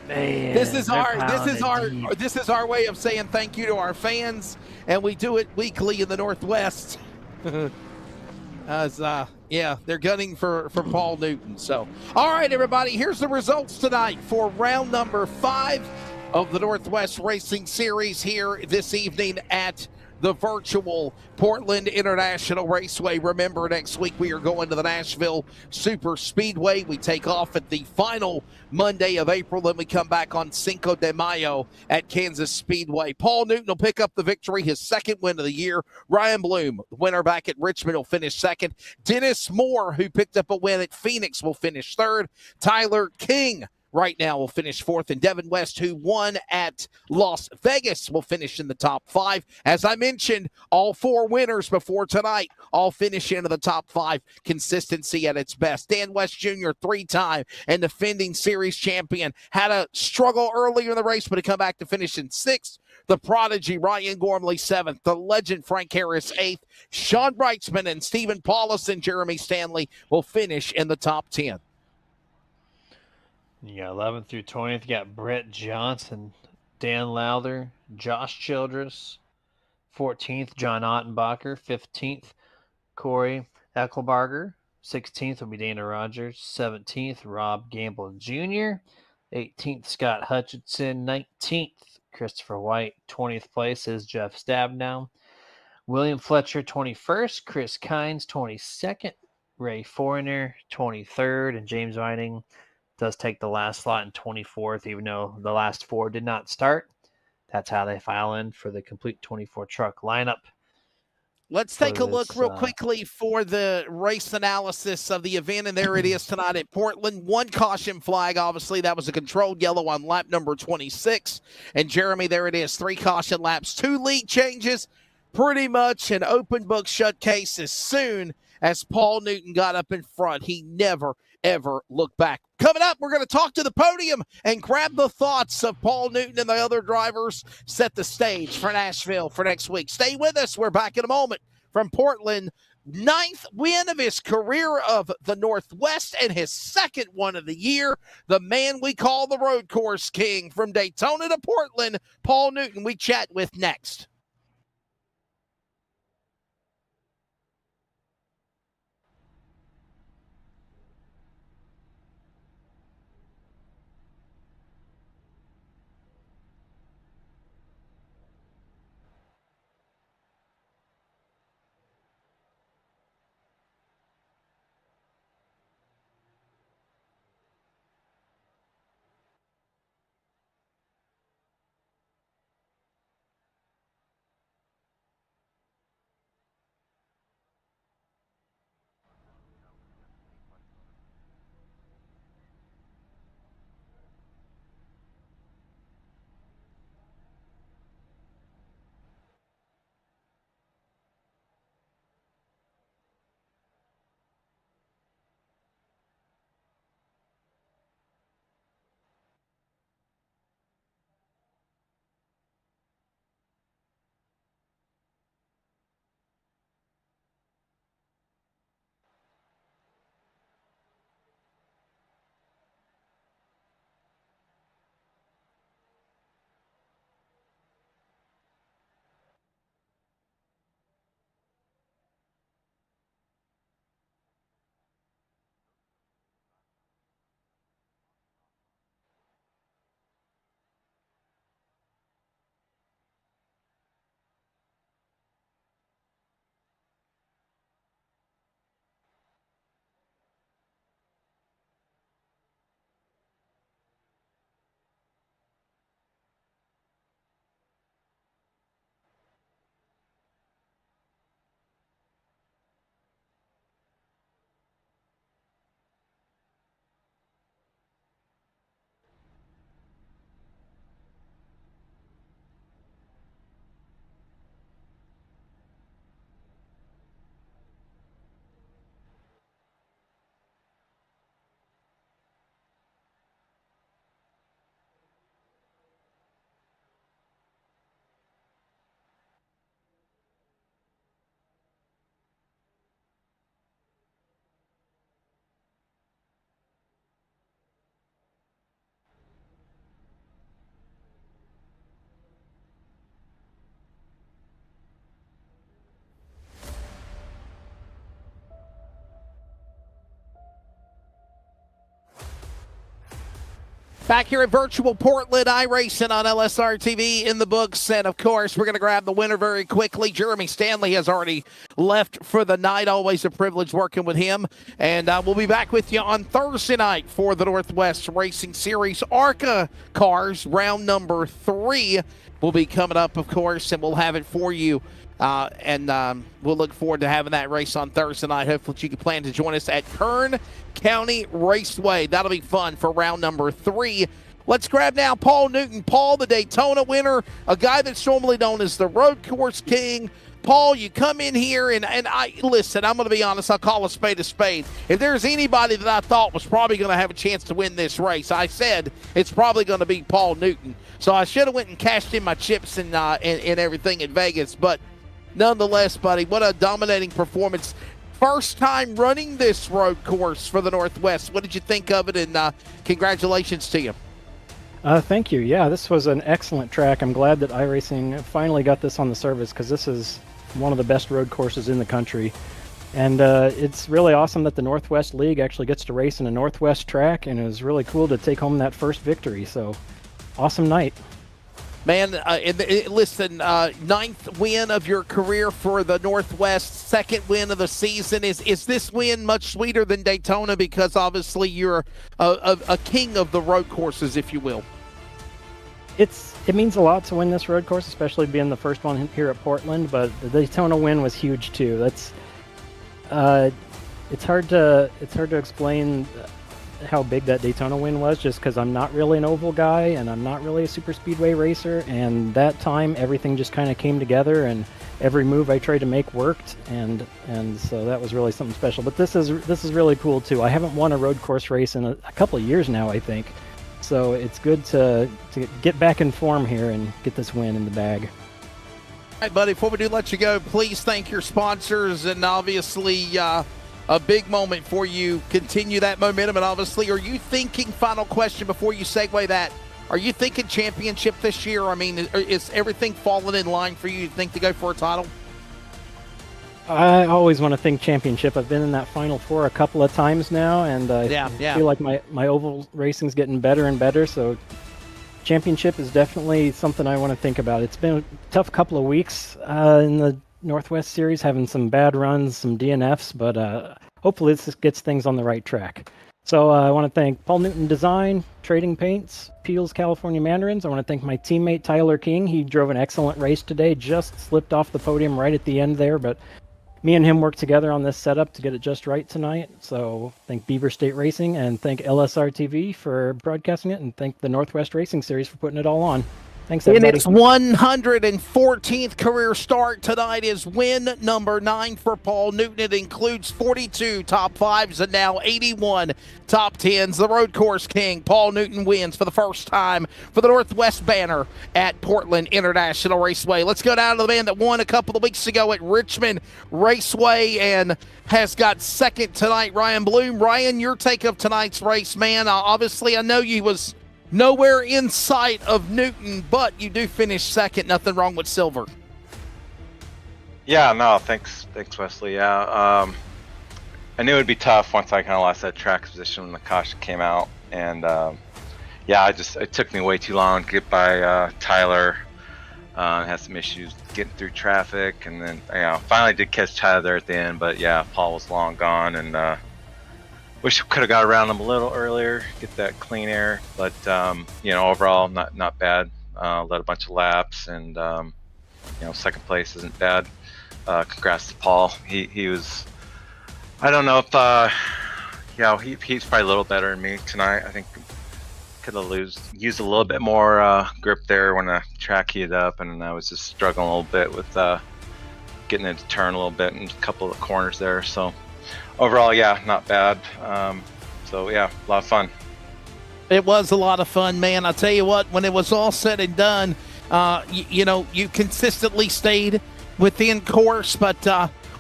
man. This is our way of saying thank you to our fans, and we do it weekly in the Northwest. They're gunning for Paul Newton. So, all right, everybody, here's the results tonight for round number 5 of the Northwest Racing Series here this evening at the virtual Portland International Raceway. Remember, next week we are going to the Nashville Super Speedway. We take off at the final Monday of April, then we come back on Cinco de Mayo at Kansas Speedway. Paul Newton will pick up the victory, his 2nd win of the year. Ryan Bloom, the winner back at Richmond, will finish 2nd. Dennis Moore, who picked up a win at Phoenix, will finish 3rd. Tyler King right now will finish 4th, and Devin West, who won at Las Vegas, will finish in the top 5. As I mentioned, all 4 winners before tonight all finish into the top 5. Consistency at its best. Dan West Jr., 3-time and defending series champion, had a struggle earlier in the race, but he come back to finish in 6th. The prodigy Ryan Gormley, 7th. The legend Frank Harris, 8th. Sean Brightsman and Stephen Paulus and Jeremy Stanley will finish in the top 10. You got 11th through 20th. You got Brett Johnson, Dan Lowther, Josh Childress. 14th, John Ottenbacher. 15th, Corey Eckelbarger. 16th will be Dana Rogers. 17th, Rob Gamble Jr. 18th, Scott Hutchinson. 19th, Christopher White. 20th place is Jeff Stabnow. William Fletcher, 21st. Chris Kynes, 22nd. Ray Foreigner, 23rd. And James Whiting does take the last slot in 24th, even though the last 4 did not start. That's how they file in for the complete 24 truck lineup. Let's take a look real quickly for the race analysis of the event, and there it is tonight at Portland. 1 caution flag, obviously. That was a controlled yellow on lap number 26. And, Jeremy, there it is, 3 caution laps, 2 lead changes, pretty much an open book shut case as soon as Paul Newton got up in front. He never, ever looked back. Coming up, we're going to talk to the podium and grab the thoughts of Paul Newton and the other drivers, set the stage for Nashville for next week. Stay with us. We're back in a moment from Portland. 9th win of his career of the Northwest and his 2nd one of the year. The man we call the road course king from Daytona to Portland, Paul Newton, we chat with next. Back here at virtual Portland, iRacing on LSRTV in the books. And, of course, we're going to grab the winner very quickly. Jeremy Stanley has already left for the night. Always a privilege working with him. And we'll be back with you on Thursday night for the Northwest Racing Series. ARCA cars, round number 3, will be coming up, of course, and we'll have it for you. And we'll look forward to having that race on Thursday night. Hopefully you can plan to join us at Kern County Raceway. That'll be fun for round number 3. Let's grab now Paul Newton. Paul, the Daytona winner, a guy that's normally known as the road course king. Paul, you come in here, and listen, I'm going to be honest, I'll call a spade a spade. If there's anybody that I thought was probably going to have a chance to win this race, I said it's probably going to be Paul Newton. So I should have went and cashed in my chips and everything in Vegas, but nonetheless, buddy, what a dominating performance. First time running this road course for the Northwest. What did you think of it, and congratulations to you. Thank you. Yeah, this was an excellent track. I'm glad that iRacing finally got this on the service because this is one of the best road courses in the country. And it's really awesome that the Northwest League actually gets to race in a Northwest track, and it was really cool to take home that first victory. So, awesome night. Man, listen, 9th win of your career for the Northwest, 2nd win of the season. Is this win much sweeter than Daytona because obviously you're a king of the road courses, if you will? It means a lot to win this road course, especially being the first one here at Portland, but the Daytona win was huge too. That's it's hard to explain how big that Daytona win was, just because I'm not really an oval guy and I'm not really a super speedway racer, and that time everything just kind of came together and every move I tried to make worked, and so that was really something special. But this is really cool too. I haven't won a road course race in a couple of years now, I think, so it's good to get back in form here and get this win in the bag. All right, buddy, before we do let you go, please thank your sponsors, and obviously a big moment for you. Continue that momentum, and obviously, are you thinking, final question before you segue that, are you thinking championship this year? I mean, is everything falling in line for you to think to go for a title? I always want to think championship. I've been in that Final Four a couple of times now, and I feel like my oval racing's getting better and better, so championship is definitely something I want to think about. It's been a tough couple of weeks in the Northwest Series, having some bad runs, some DNFs, but hopefully this gets things on the right track. So I want to thank Paul Newton Design, Trading Paints, Peel's California Mandarins. I want to thank my teammate Tyler King. He drove an excellent race today, just slipped off the podium right at the end there, but me and him worked together on this setup to get it just right tonight. So thank Beaver State Racing, and thank LSRTV for broadcasting it, and thank the Northwest Racing Series for putting it all on. Thanks, everybody. In its 114th career start, tonight is win number 9 for Paul Newton. It includes 42 top 5s and now 81 top 10s. The road course king, Paul Newton, wins for the first time for the Northwest banner at Portland International Raceway. Let's go down to the man that won a couple of weeks ago at Richmond Raceway and has got second tonight, Ryan Bloom. Ryan, your take of tonight's race, man. Obviously, I know you was nowhere in sight of Newton, but you do finish second. Nothing wrong with silver. Yeah, no, thanks Wesley. Yeah, I knew it'd be tough once I kind of lost that track position when the caution came out, and yeah, it took me way too long to get by Tyler. Had some issues getting through traffic, and then finally did catch Tyler there at the end. But yeah, Paul was long gone, and wish we could have got around him a little earlier, get that clean air. But overall, not bad. Led a bunch of laps, and second place isn't bad. Congrats to Paul. He was. I don't know if he's probably a little better than me tonight. I think could have used a little bit more grip there when the track heated up, and I was just struggling a little bit with getting it to turn a little bit in a couple of corners there. So overall, yeah, not bad. So yeah, a lot of fun. It was a lot of fun, man. I'll tell you what, when it was all said and done, you consistently stayed within course, but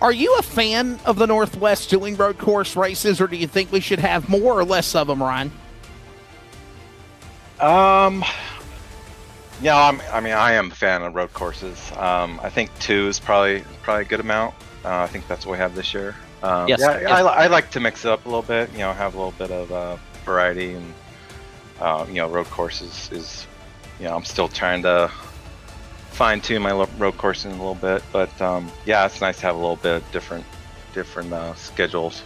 are you a fan of the Northwest doing road course races, or do you think we should have more or less of them, Ryan? Yeah, I am a fan of road courses. I think 2 is probably a good amount. I think that's what we have this year. Yes. I like to mix it up a little bit. Have a little bit of variety, and road courses is, I'm still trying to fine tune my road coursing a little bit, but it's nice to have a little bit of different schedules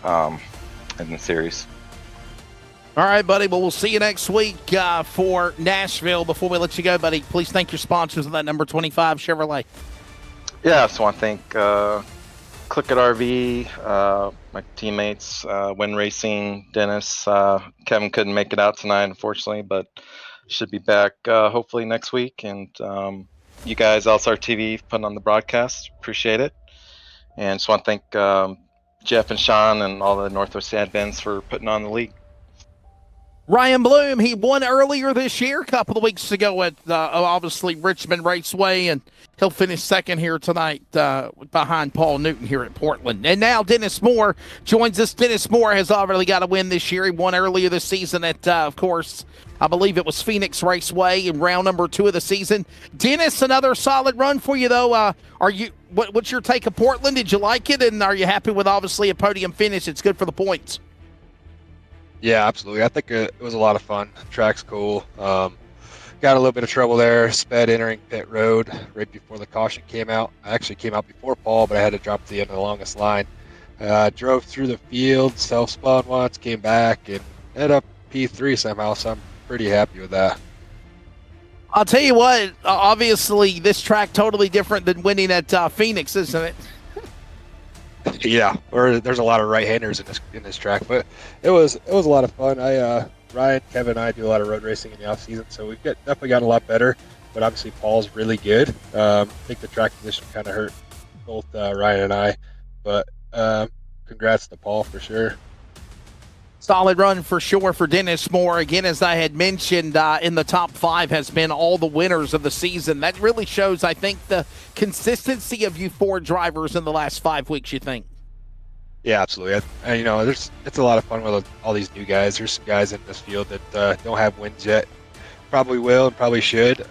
in the series. All right, buddy. Well, we'll see you next week for Nashville. Before we let you go, buddy, please thank your sponsors of that number 25 Chevrolet. Yeah, I just want to thank Click It RV, my teammates, Win Racing, Dennis. Kevin couldn't make it out tonight, unfortunately, but should be back hopefully next week. And you guys, LSRTV, putting on the broadcast. Appreciate it. And just want to thank Jeff and Sean and all the Northwest admins for putting on the league. Ryan Bloom, he won earlier this year, a couple of weeks ago at obviously Richmond Raceway, and he'll finish second here tonight behind Paul Newton here at Portland. And now Dennis Moore joins us. Dennis Moore has already got a win this year. He won earlier this season at, of course, I believe it was Phoenix Raceway in round number 2 of the season. Dennis, another solid run for you, though. What's your take of Portland? Did you like it? And are you happy with, obviously, a podium finish? It's good for the points. Yeah, absolutely. I think it was a lot of fun. Track's cool. Got a little bit of trouble there. Sped entering pit road right before the caution came out. I actually came out before Paul, but I had to drop to the end of the longest line. Drove through the field, self-spun once, came back, and ended up P3 somehow, so I'm pretty happy with that. I'll tell you what, obviously this track totally different than winning at Phoenix, isn't it? Yeah, or there's a lot of right-handers in this track, but it was a lot of fun. Ryan, Kevin, and I do a lot of road racing in the off season, so we've definitely gotten a lot better. But obviously, Paul's really good. I think the track condition kind of hurt both Ryan and I, but congrats to Paul for sure. Solid run for sure for Dennis Moore. Again, as I had mentioned, in the top 5 has been all the winners of the season. That really shows, I think, the consistency of you 4 drivers in the last 5 weeks, you think? Yeah, absolutely. It's a lot of fun with all these new guys. There's some guys in this field that don't have wins yet. Probably will and probably should.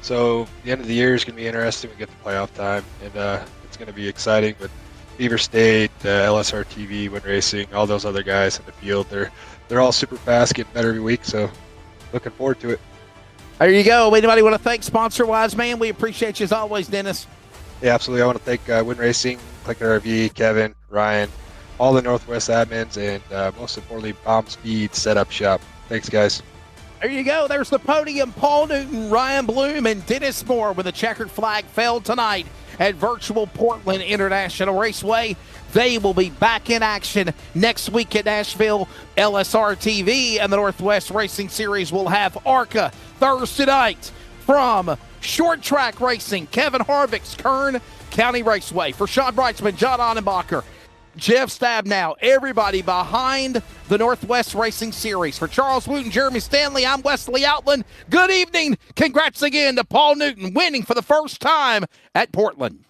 So the end of the year is going to be interesting. We get the playoff time, and it's going to be exciting. But Beaver State, LSRTV, Win Racing, all those other guys in the field, they're all super fast, getting better every week. So looking forward to it. There you go. Anybody want to thank sponsor-wise, man? We appreciate you as always, Dennis. Yeah, absolutely. I want to thank Win Racing, Click RV, Kevin, Ryan, all the Northwest admins, and most importantly, Bomb Speed Setup Shop. Thanks, guys. There you go. There's the podium. Paul Newton, Ryan Bloom, and Dennis Moore with a checkered flag fell tonight at virtual Portland International Raceway. They will be back in action next week at Nashville. LSRTV and the Northwest Racing Series will have ARCA Thursday night from Short Track Racing, Kevin Harvick's Kern County Raceway. For Sean Breitzman, John Annenbacher, Jeff Stabnow, everybody behind the Northwest Racing Series. For Charles Wooten, Jeremy Stanley, I'm Wesley Outland. Good evening. Congrats again to Paul Newton winning for the first time at Portland.